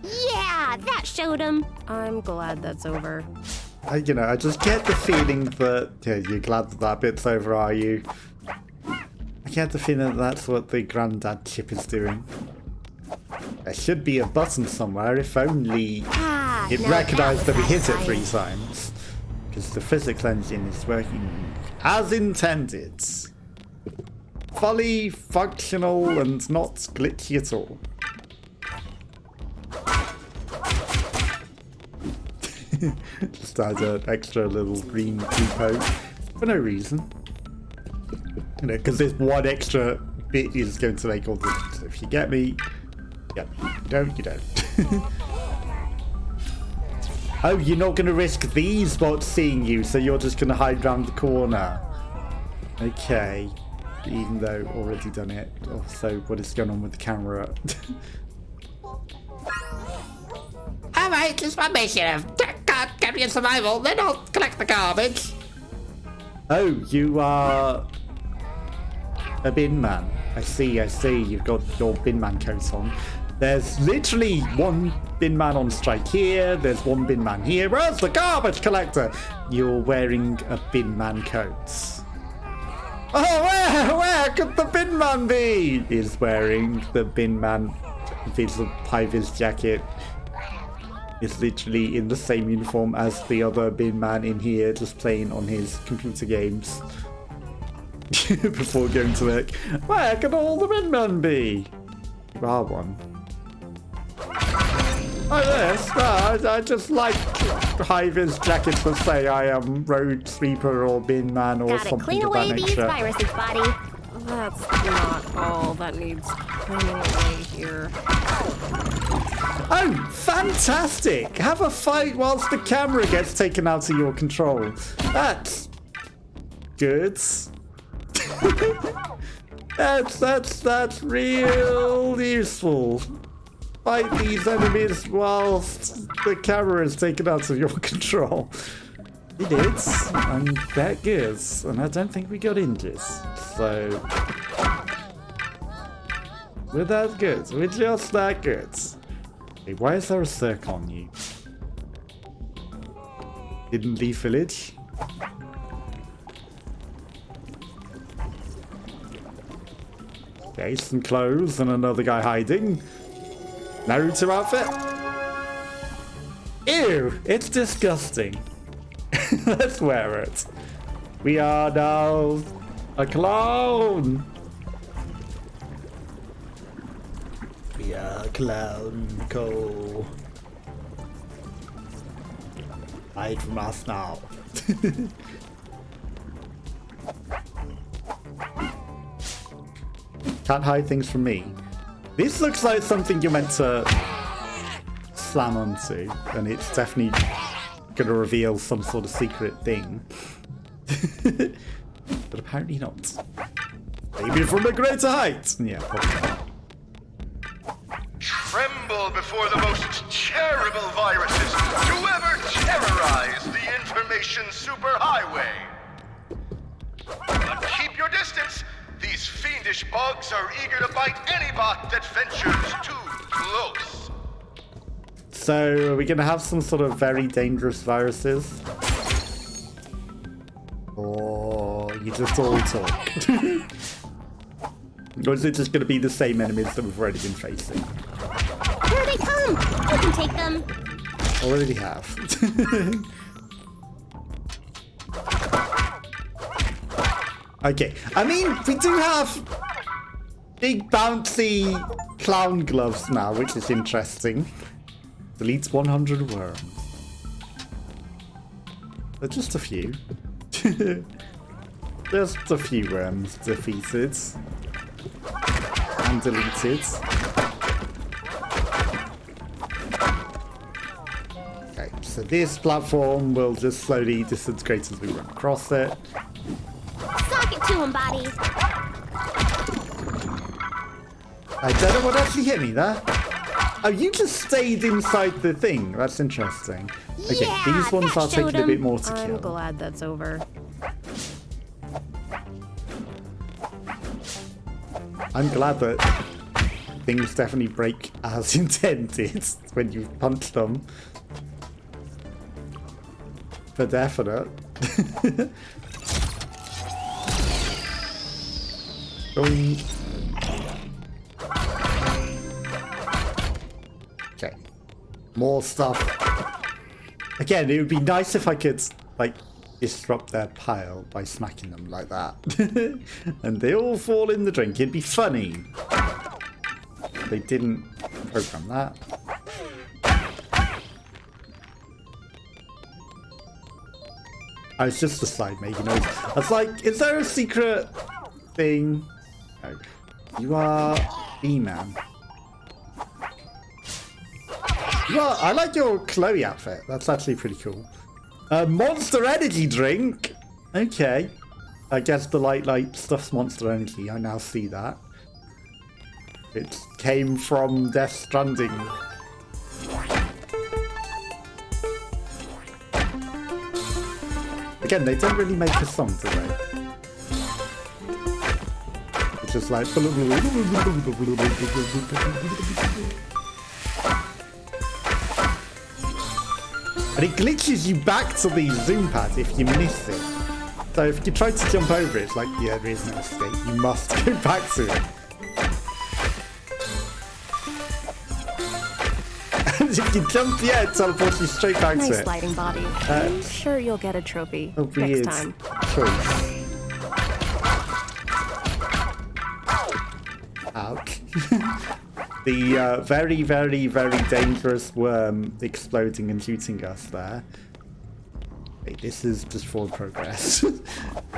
Yeah! that showed him. I'm glad that's over. I just get the feeling that... Yeah, you're glad that bit's over, are you? I get the feeling that that's what the granddad chip is doing. There should be a button somewhere, if only it now recognised that we hit it satisfying. 3 times. Because the physics engine is working as intended. Fully functional and not glitchy at all. Just add an extra little green depot for no reason. Because this one extra bit is going to make all the difference. If you get me, yeah, you don't. Oh, you're not going to risk these bots seeing you, so you're just going to hide around the corner. Okay. Even though already done it. Also, what is going on with the camera? Alright, it's my mission. Can't get me in survival, then I'll collect the garbage. Oh, you are a bin man. I see. You've got your bin man coat on. There's literally one bin man on strike here. There's one bin man here. Where's the garbage collector? You're wearing a bin man coat. Oh, where could the bin man be? He's wearing the bin man high-vis jacket. Is literally in the same uniform as the other bin man in here, just playing on his computer games before going to work. Where could all the bin men be? You are one. Oh yes, I just like high-vis jackets that say I am road sweeper or bin man or Gotta something clean of away that these nature. viruses, buddy. That's not all that needs cleaning away here. Oh, fantastic! Have a fight whilst the camera gets taken out of your control. That's good. that's real useful. Fight these enemies whilst the camera is taken out of your control. We did, and that good. And I don't think we got injured. So we're that good. We're just that good. Hey, why is there a circ on you? Didn't leave village? Okay, some clothes and another guy hiding. Naruto outfit. Ew, it's disgusting. Let's wear it. We are now a clown. We are a clown, Cole. Hide from us now. Can't hide things from me. This looks like something you're meant to slam onto, and it's definitely going to reveal some sort of secret thing. But apparently not. Maybe from a greater height. Yeah, probably not. Tremble before the most terrible viruses to ever terrorize the information superhighway. But keep your distance. These fiendish bugs are eager to bite any bot that ventures too close. So, are we going to have some sort of very dangerous viruses? Or you just all talk? Or is it just going to be the same enemies that we've already been facing? Here they come! You can take them. Already have. Okay, I mean, we do have big bouncy clown gloves now, which is interesting. Deletes 100 worms. But just a few. Just a few worms defeated. And deleted. Okay, so this platform will just slowly disintegrate as we run across it. Sock it to him, buddy. I don't know what actually hit me there. Oh, you just stayed inside the thing. That's interesting. Okay, Yeah, these ones that are taking showed a bit 'em. more to I'm kill. glad that's over. I'm glad that things definitely break as intended when you punch them. For definite. Okay. More stuff. Again, it would be nice if I could, like, disrupt their pile by smacking them like that. And they all fall in the drink. It'd be funny. They didn't program that. Oh, it's just the side making noise. I was like, is there a secret thing? No. You are E-Man. Well, I like your Chloe outfit. That's actually pretty cool. Monster Energy drink. Okay. I guess the light stuff's Monster Energy. I now see that. It came from Death Stranding. Again, they don't really make a song, do they? It's just like... And it glitches you back to the zoom pad if you miss it. So if you try to jump over it, it's like, yeah, there is no escape. You must go back to it. And if you jump, yeah, it teleports you straight back to it. Nice sliding body. I'm sure you'll get a trophy next time. Choice. Ouch. The very, very, very dangerous worm exploding and shooting us there. Wait, this is just forward progress.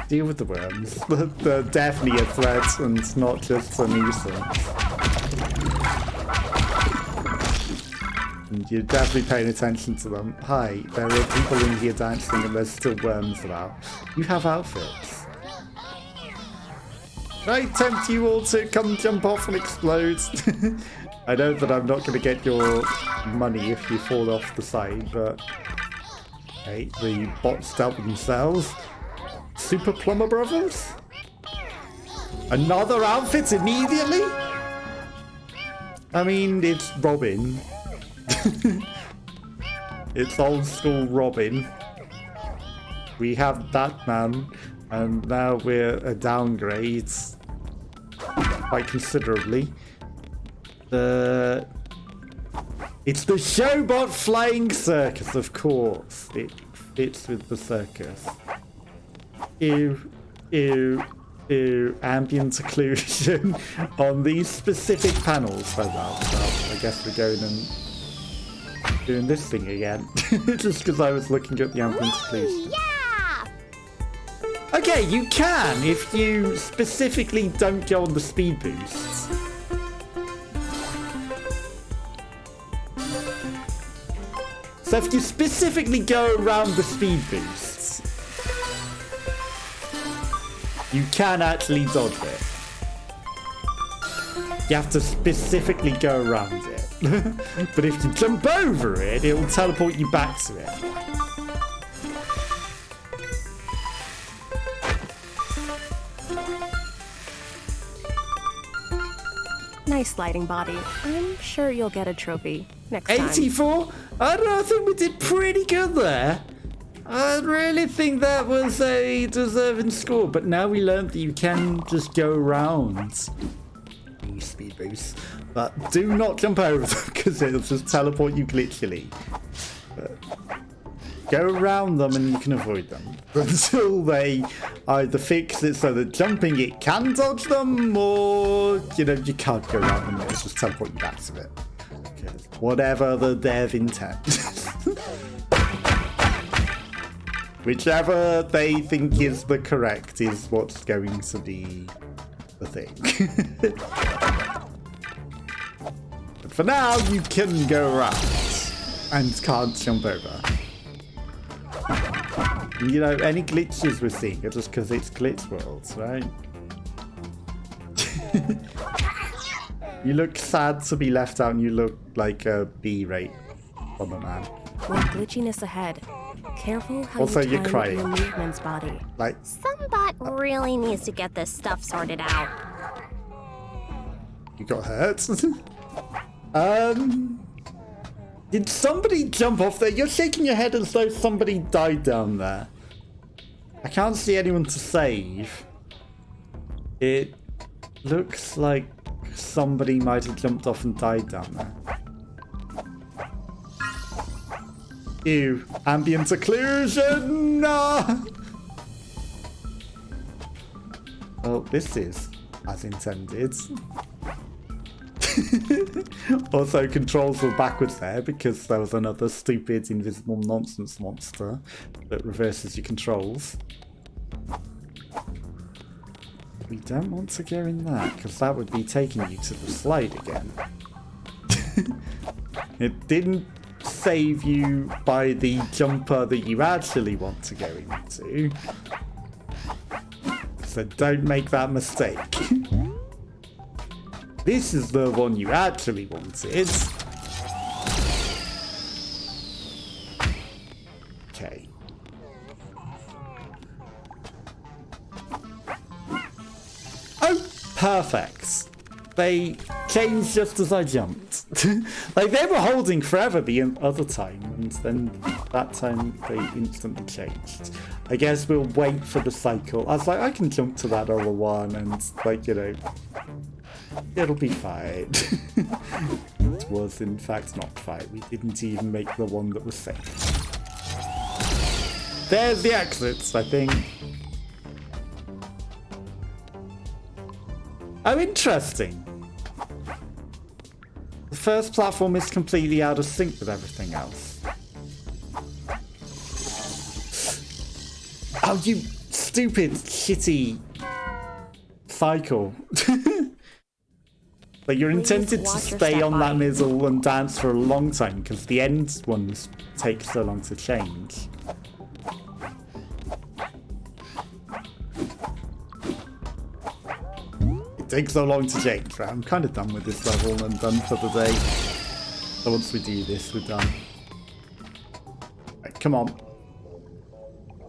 Deal with the worms. They're definitely a threat and not just a nuisance. And you're definitely paying attention to them. Hi, there are people in here dancing and there's still worms about. You have outfits. Can I tempt you all to come jump off and explode? I know that I'm not going to get your money if you fall off the side, but... Okay, the bots dealt with themselves. Super Plumber Brothers? Another outfit immediately? I mean, it's Robin. It's old school Robin. We have Batman, and now we're a downgrade. Quite considerably. It's the Showbot Flying Circus, of course. It fits with the circus. Ew, ew, ew. Ambient occlusion on these specific panels. Oh well, I guess we're going and doing this thing again. Just because I was looking at the ambient occlusion. Yeah! Okay, you can if you specifically don't go on the speed boosts. So if you specifically go around the speed boosts, you can actually dodge it. You have to specifically go around it. But if you jump over it, it will teleport you back to it. Nice sliding body. I'm sure you'll get a trophy next time. 84? I don't know, I think we did pretty good there. I really think that was a deserving score, but now we learned that you can just go around these speed boosts. But do not jump over them, because it'll just teleport you glitchily. But go around them and you can avoid them. Until they either fix it so that jumping it can dodge them, or, you know, you can't go around them, it'll just teleport you back to it. Because whatever the dev intends. Whichever they think is the correct is what's going to be the thing. But for now, you can go around and can't jump over. You know, any glitches we're seeing are just because it's glitch worlds, right? You look sad to be left out and you look like a B-rate bomber man. More glitchiness ahead. Careful how Also, you you're time crying. your movements, body. Like, Some bot really needs to get this stuff sorted out. You got hurt. Did somebody jump off there? You're shaking your head as though somebody died down there. I can't see anyone to save. It looks like somebody might have jumped off and died down there. Ew. Ambient occlusion! Ah! Well, this is as intended. Also, controls were backwards there because there was another stupid invisible nonsense monster that reverses your controls. We don't want to go in that because that would be taking you to the slide again. It didn't save you by the jumper that you actually want to go into. So don't make that mistake. This is the one you actually wanted. Okay. Oh, perfect. They changed just as I jumped. Like, they were holding forever the other time, and then that time they instantly changed. I guess we'll wait for the cycle. I was like, I can jump to that other one, and, like, you know, it'll be fine. It was, in fact, not fine. We didn't even make the one that was safe. There's the exits, I think. Oh, interesting. The first platform is completely out of sync with everything else. Oh, you stupid, shitty cycle. Like, you're intended to stay on that middle and dance for a long time because the end ones take so long to change. It takes so long to change, right? I'm kind of done with this level and done for the day. So once we do this, we're done. Right, come on.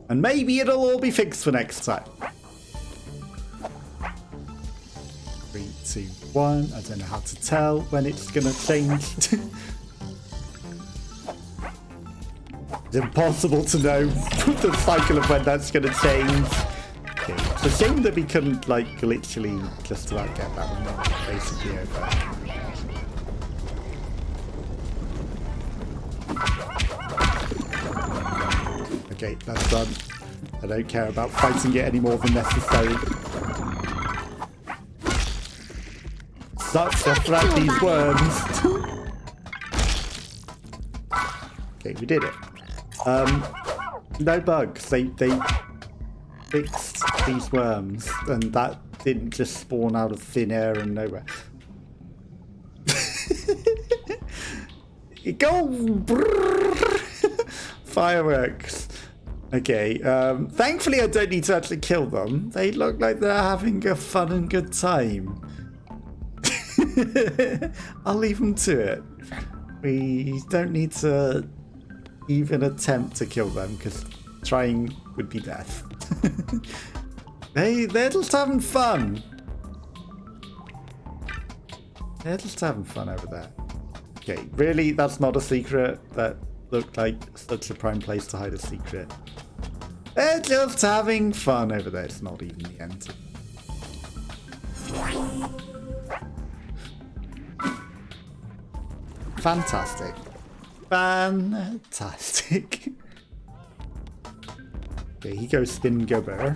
And maybe it'll all be fixed for next time. 3, 2, 1. I don't know how to tell when it's gonna change. It's impossible to know the cycle of when that's gonna change. Okay. It's a shame that we couldn't, like, literally just about get that one basically over. Okay, that's done. I don't care about fighting it any more than necessary. Such a threat, these worms. Okay, we did it. No bugs. They fixed these worms, and that didn't just spawn out of thin air and nowhere. Go! Fireworks. Okay, thankfully I don't need to actually kill them. They look like they're having a fun and good time. I'll leave them to it. We don't need to even attempt to kill them, because trying would be death. Hey, they're just having fun. They're just having fun over there. Okay, really? That's not a secret? That looked like such a prime place to hide a secret. They're just having fun over there. It's not even the end. Fantastic. Fantastic. Okay, he goes spin go bear.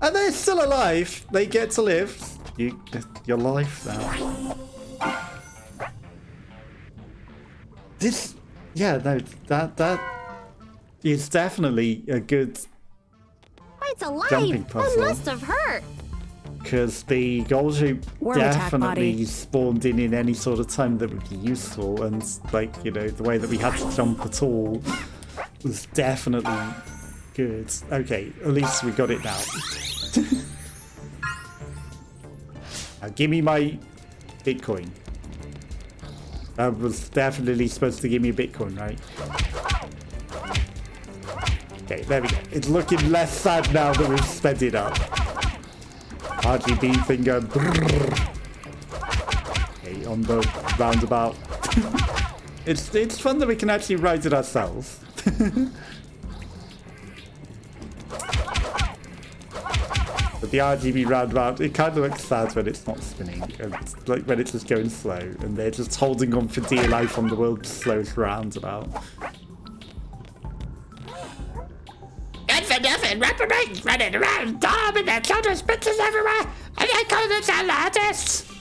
And they're still alive. They get to live. Your life now. This, yeah, no, that is definitely a good It's alive. jumping puzzle. That must have hurt. Because the gold hoop Worm attack, definitely Boti. spawned in any sort of time that would be useful, and like, you know, the way that we had to jump at all was definitely good. Okay, at least we got it now. Now give me my Bitcoin. That was definitely supposed to give me a Bitcoin, right? Okay, there we go. It's looking less sad now that we've sped it up. RGB thing going brrrr. Okay, on the roundabout. It's fun that we can actually ride it ourselves. But the RGB roundabout, it kind of looks sad when it's not spinning, and like when it's just going slow, and they're just holding on for dear life on the world's slowest roundabout. And for nothing, reprobates running around dumb and their children's pictures everywhere, and they call themselves artists.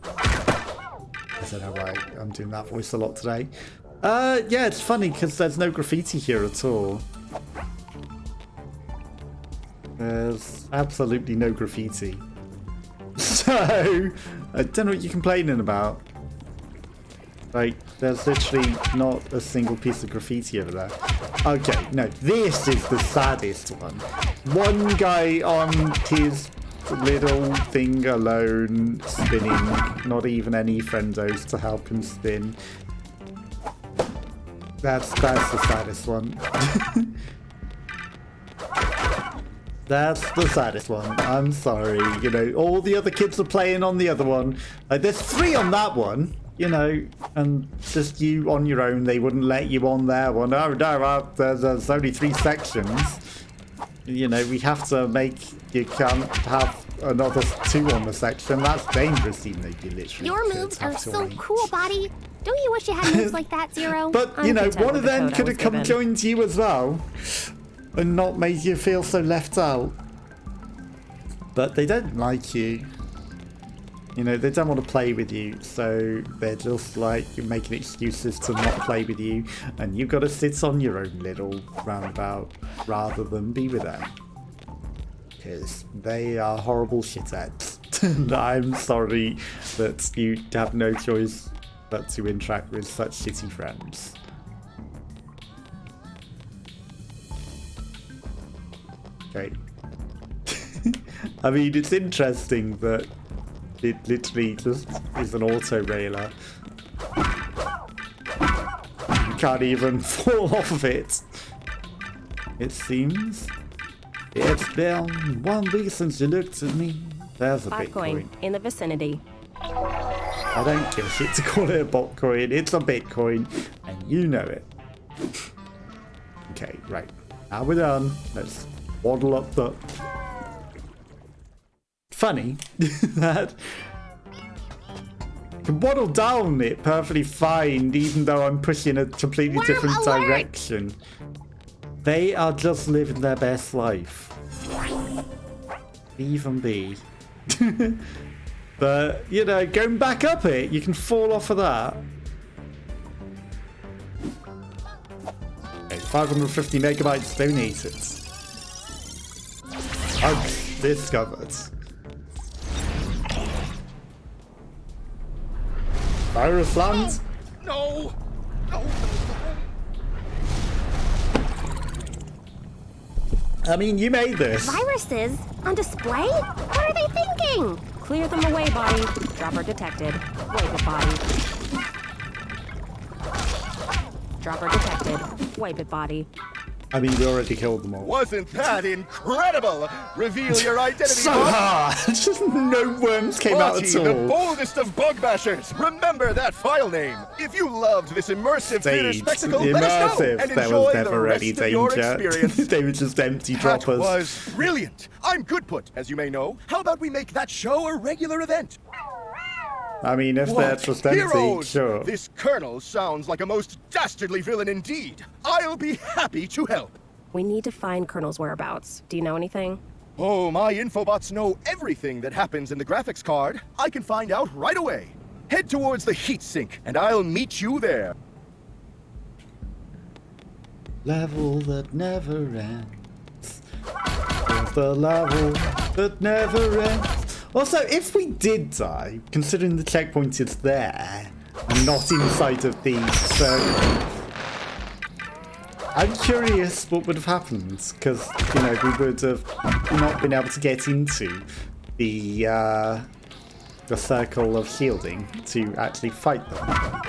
I don't know why I'm doing that voice a lot today. Yeah, it's funny because there's no graffiti here at all. There's absolutely no graffiti. So, I don't know what you're complaining about. Like, there's literally not a single piece of graffiti over there. Okay, no, this is the saddest one. One guy on his little thing alone, spinning. Not even any friendos to help him spin. That's the saddest one. That's the saddest one. I'm sorry. You know, all the other kids are playing on the other one. Like, there's 3 on that one, you know, and just you on your own. They wouldn't let you on there one. Oh, no, there's only 3 sections. You know, we have to make... You can't have another 2 on the section. That's dangerous, even though you literally... Your moves are so cool, Boti. Don't you wish you had moves like that, Zero? But, you know, one of them could have come joined you as well. And not made you feel so left out. But they don't like you. You know, they don't want to play with you. So they're just like making excuses to not play with you. And you've got to sit on your own little roundabout rather than be with them. Because they are horrible shitheads. And I'm sorry that you have no choice but to interact with such shitty friends. Okay. I mean, it's interesting that it literally just is an auto railer. You can't even fall off of it. It seems. It's been 1 week since you looked at me. There's a Bitcoin. In the vicinity. I don't give a shit to call it a botcoin. It's a Bitcoin, and you know it. Okay, right. Now we're done. Let's waddle up the... Funny that I can waddle down it perfectly fine, even though I'm pushing a completely different direction. They are just living their best life. Even be. But, you know, going back up it, you can fall off of that. Okay, 550 megabytes donated. Discovered. Virus land? No! No! I mean, you made this. Viruses? On display? What are they thinking? Clear them away, Boti. Dropper detected. Wipe it, Boti. Dropper detected. Wipe it, Boti. I mean, we already killed them all. Wasn't that incredible? Reveal your identity. So hard! Just no worms came out Boti, at all. the boldest of bug bashers. Remember that file name. If you loved this immersive theater spectacle, let us know and There enjoy was the never rest any of your danger. experience. They were just empty That droppers. was brilliant. I'm Goodput, as you may know. How about we make that show a regular event? I mean, if they're just empty, Heroes! sure. This colonel sounds like a most dastardly villain indeed. I'll be happy to help. We need to find Colonel's whereabouts. Do you know anything? Oh, my infobots know everything that happens in the graphics card. I can find out right away. Head towards the heatsink, and I'll meet you there. Level that never ends. It's the level that never ends. Also, if we did die, considering the checkpoint is there, and not inside of the circle, I'm curious what would have happened, because, you know, we would have not been able to get into the circle of shielding to actually fight them.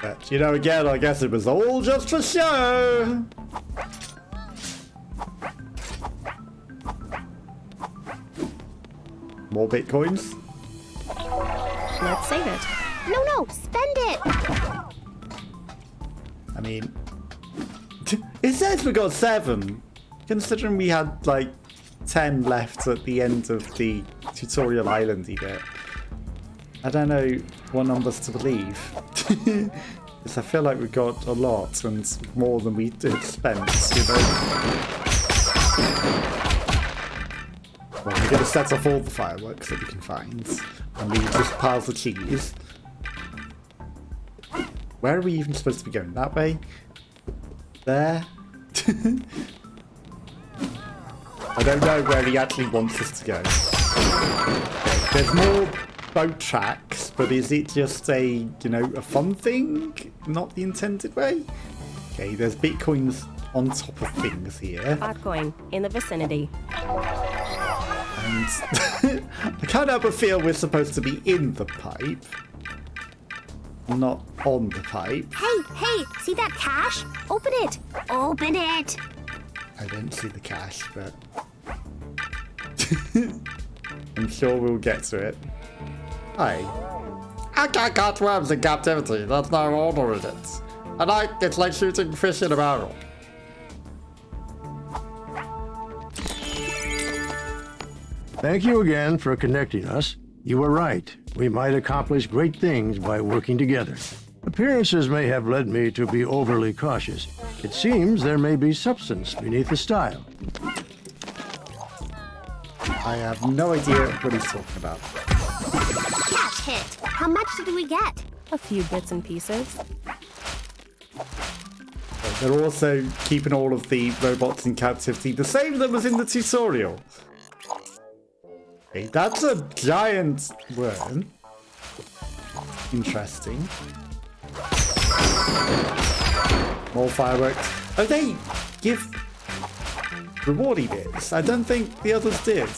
But, you know, again, I guess it was all just for show! More bitcoins? Let's save it. No, spend it! I mean, it says we got 7. Considering we had like 10 left at the end of the tutorial islandy bit. I don't know what numbers to believe. Because I feel like we got a lot and more than we did spend, you know? Well, we're going to set off all the fireworks that we can find. And leave just piles of cheese. Where are we even supposed to be going? That way? There? I don't know where he actually wants us to go. Okay, there's more boat tracks, but is it just a, you know, a fun thing? Not the intended way? Okay, there's bitcoins on top of things here. Bitcoin in the vicinity. And I can't help but feel we're supposed to be in the pipe. Not on the pipe. Hey, see that cash? Open it! Open it! I don't see the cash, but I'm sure we'll get to it. Hi. I can't catch worms in captivity. That's no order in it. And it's like shooting fish in a barrel. Thank you again for connecting us. You were right. We might accomplish great things by working together. Appearances may have led me to be overly cautious. It seems there may be substance beneath the style. I have no idea what he's talking about. Cash hit! How much did we get? A few bits and pieces. They're also keeping all of the robots in captivity, the same that was in the tutorial. Okay, that's a giant worm. Interesting. More fireworks. Oh, they give rewardy bits. I don't think the others did.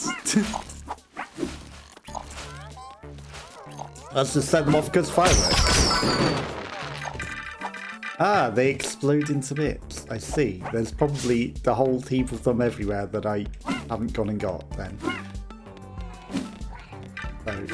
Let's just set them off because fireworks. Ah, they explode into bits. I see. There's probably the whole heap of them everywhere that I haven't gone and got then. So.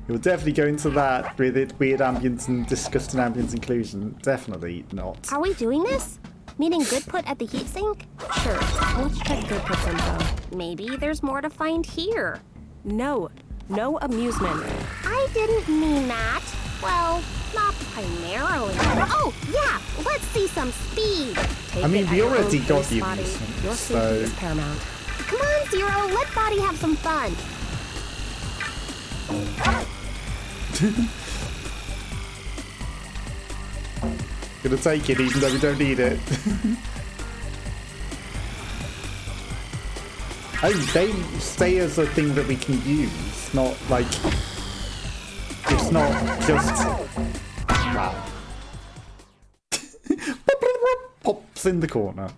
You'll definitely go into that with it weird ambience and disgusting ambience inclusion. Definitely not. Are we doing this? Meaning good put at the heatsink? Sure, let's check good put's info. Maybe there's more to find here. No amusement. I didn't mean that. Well, not primarily. Oh, yeah! Let's see some speed! Take I mean, it we at your already own got pace, the Boti. amusement, Your so- safety is paramount. Come on, Zero! Let Boti have some fun! Gonna take it even though we don't need it. Oh, they stay as a thing that we can use, not like... It's not just... Wow. Pops in the corner.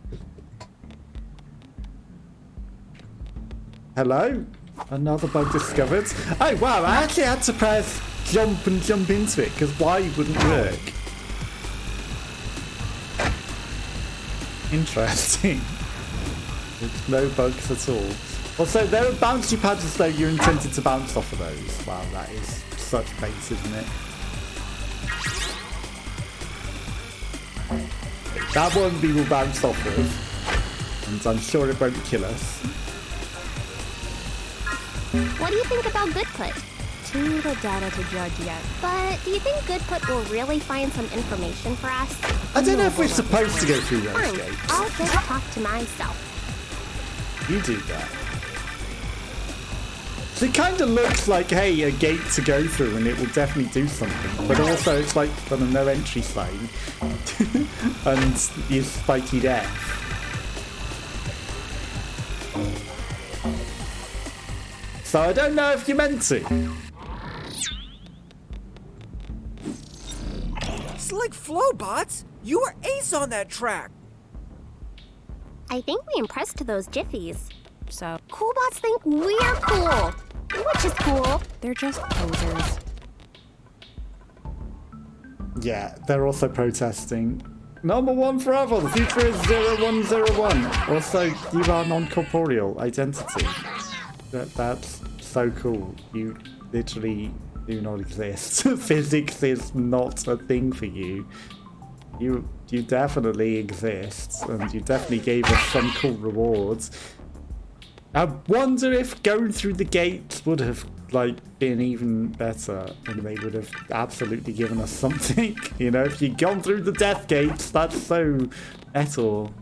Hello? Another bug discovered. Oh wow, I actually had to press jump and jump into it because Y wouldn't work. Interesting. There's no bugs at all. Also, there are bouncy pads as though you're intended to bounce off of those. Wow, that is such bait, isn't it? That one we will bounce off of. And I'm sure it won't kill us. What do you think about good put? Too little data to judge yet. But do you think good put will really find some information for us? I don't know if we're supposed to go through those Fine, gates. I'll just talk to myself. You do that. So it kind of looks like, hey, a gate to go through and it will definitely do something. But also it's like got a no entry sign. And is spiky death. So I don't know if you meant to. Slick flow, bots! You were ace on that track! I think we impressed those jiffies. So, Cool bots think we're cool, which is cool. they're just posers. Yeah, they're also protesting. Number one forever, the future is 0101. Also, you are non-corporeal identity. That's so cool. You literally do not exist. Physics is not a thing for you. You definitely exist, and you definitely gave us some cool rewards. I wonder if going through the gates would have been even better, and they would have absolutely given us something. You know, if you'd gone through the death gates, that's so metal.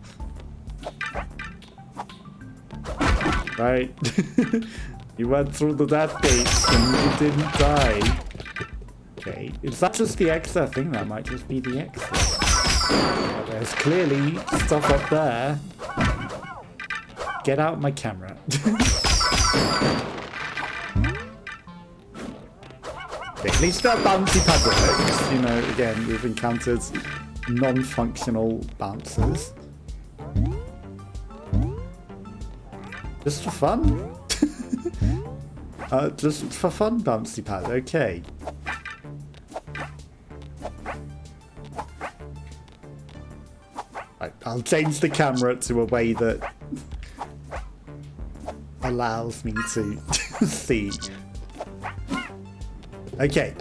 Right? You went through the death gates and you didn't die. Okay, is that just the exit? I think that might just be the exit. But there's clearly stuff up there. Get out my camera. Okay, at least that bouncy pad works. You know, again, we've encountered non-functional bouncers. Just for fun? Just for fun, bouncy pad, okay. Right, I'll change the camera to a way that allows me to see. Okay.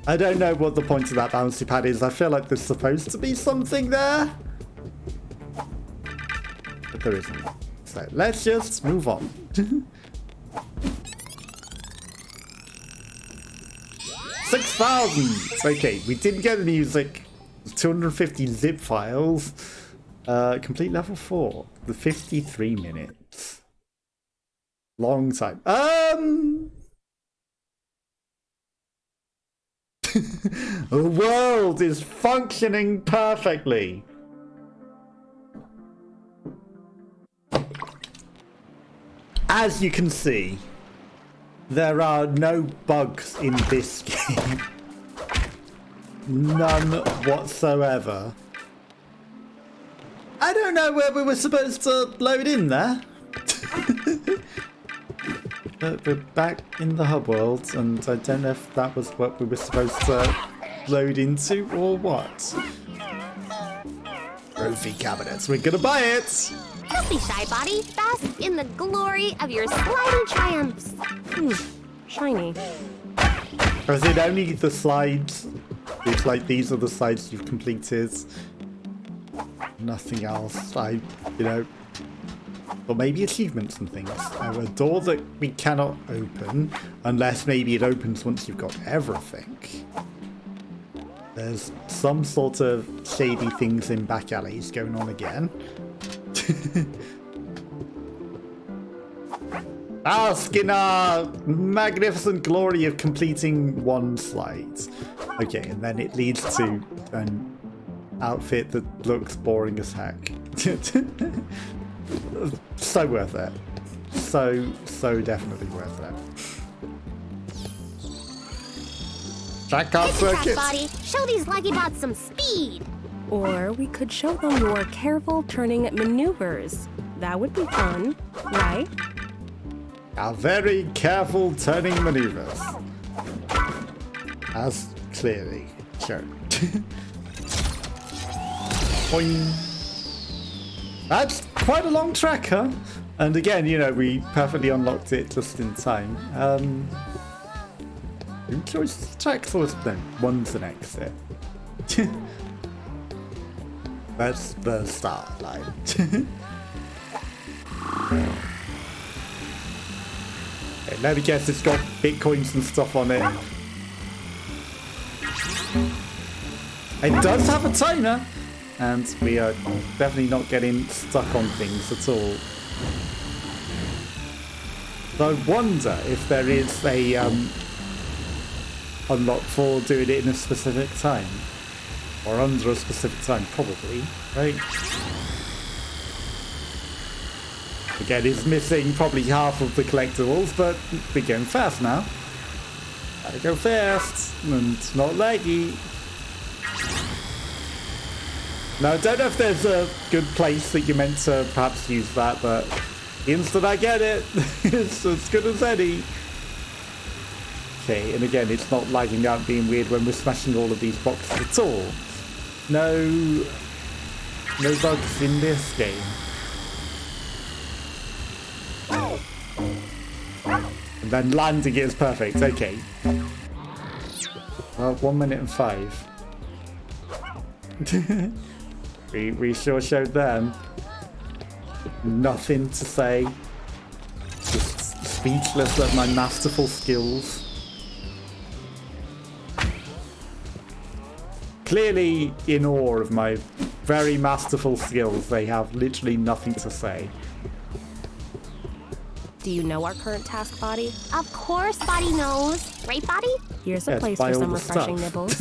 I don't know what the point of that bouncy pad is. I feel like there's supposed to be something there. But there isn't. So let's just move on. 6,000! Okay, we didn't get the music. 250 zip files. Complete level 4. The 53 minutes. Long time. The world is functioning perfectly. As you can see, there are no bugs in this game. None whatsoever. I don't know where we were supposed to load in there. But we're back in the hub world, and I don't know if that was what we were supposed to load into or what. Trophy cabinets, we're gonna buy it! Don't be shy, Boti. Bask in the glory of your sliding triumphs. Shiny. Or is it only the slides? It's like these are the slides you've completed. Nothing else. Or maybe achievements and things. A door that we cannot open, unless maybe it opens once you've got everything. There's some sort of shady things in back alleys going on again. Bask in our magnificent glory of completing one slide. Okay, and then it leads to an outfit that looks boring as heck. So worth it. So definitely worth it. Track car Hit the track, circuit. Boti. Show these laggy bots some speed. Or we could show them your careful turning maneuvers. That would be fun, right? Our very careful turning maneuvers. As clearly shown. Boing. That's quite a long track, huh? And again, you know, we perfectly unlocked it just in time. Who chose track sort of thing? One's an exit. That's the start line. Okay, let me guess, it's got bitcoins and stuff on it. It does have a timer, and we are definitely not getting stuck on things at all. So I wonder if there is a unlock for doing it in a specific time. Or under a specific time, probably, right? Again, it's missing probably half of the collectibles, but we're going fast now. Gotta go fast, and not laggy. Now, I don't know if there's a good place that you're meant to perhaps use that, but the instant I get it, it's as good as any. Okay, and again, it's not lagging out being weird when we're smashing all of these boxes at all. No bugs in this game. And then landing it is perfect. Okay. 1 minute and 5. we sure showed them. Nothing to say. Just speechless at my masterful skills. Clearly in awe of my very masterful skills, they have literally nothing to say. Do you know our current task, Boti? Of course, Body knows. Right, Body? Here's a Yeah, place buy for all some the refreshing stuff. nibbles.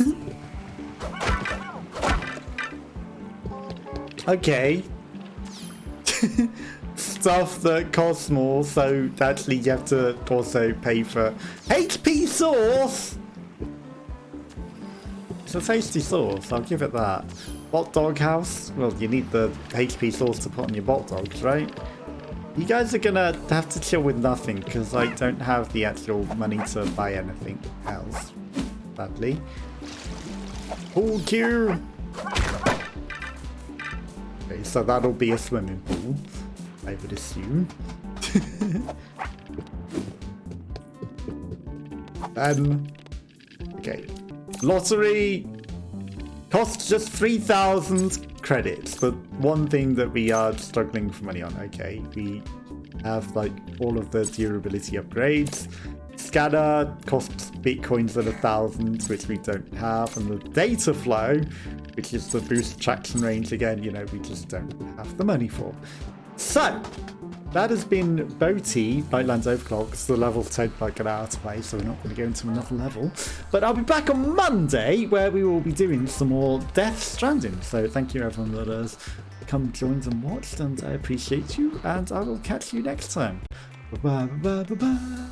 Okay. Stuff that costs more, so actually you have to also pay for HP sauce. It's a tasty sauce, I'll give it that. Bot dog house? Well, you need the HP sauce to put on your bot dogs, right? You guys are gonna have to chill with nothing because I don't have the actual money to buy anything else, sadly. Pool cue! Okay, so that'll be a swimming pool, I would assume. Okay. Lottery costs just 3,000 credits, but one thing that we are struggling for money on. Okay, we have like all of the durability upgrades. Scanner costs bitcoins at 1,000, which we don't have, and the data flow, which is the boost traction range again, you know, we just don't have the money for. So that has been Boti, Byteland's Overclocked. The level's taken like an hour to play, so we're not going to go into another level. But I'll be back on Monday, where we will be doing some more Death Stranding. So thank you everyone that has come joined and watched, and I appreciate you, and I will catch you next time. Bye bye bye bye bye.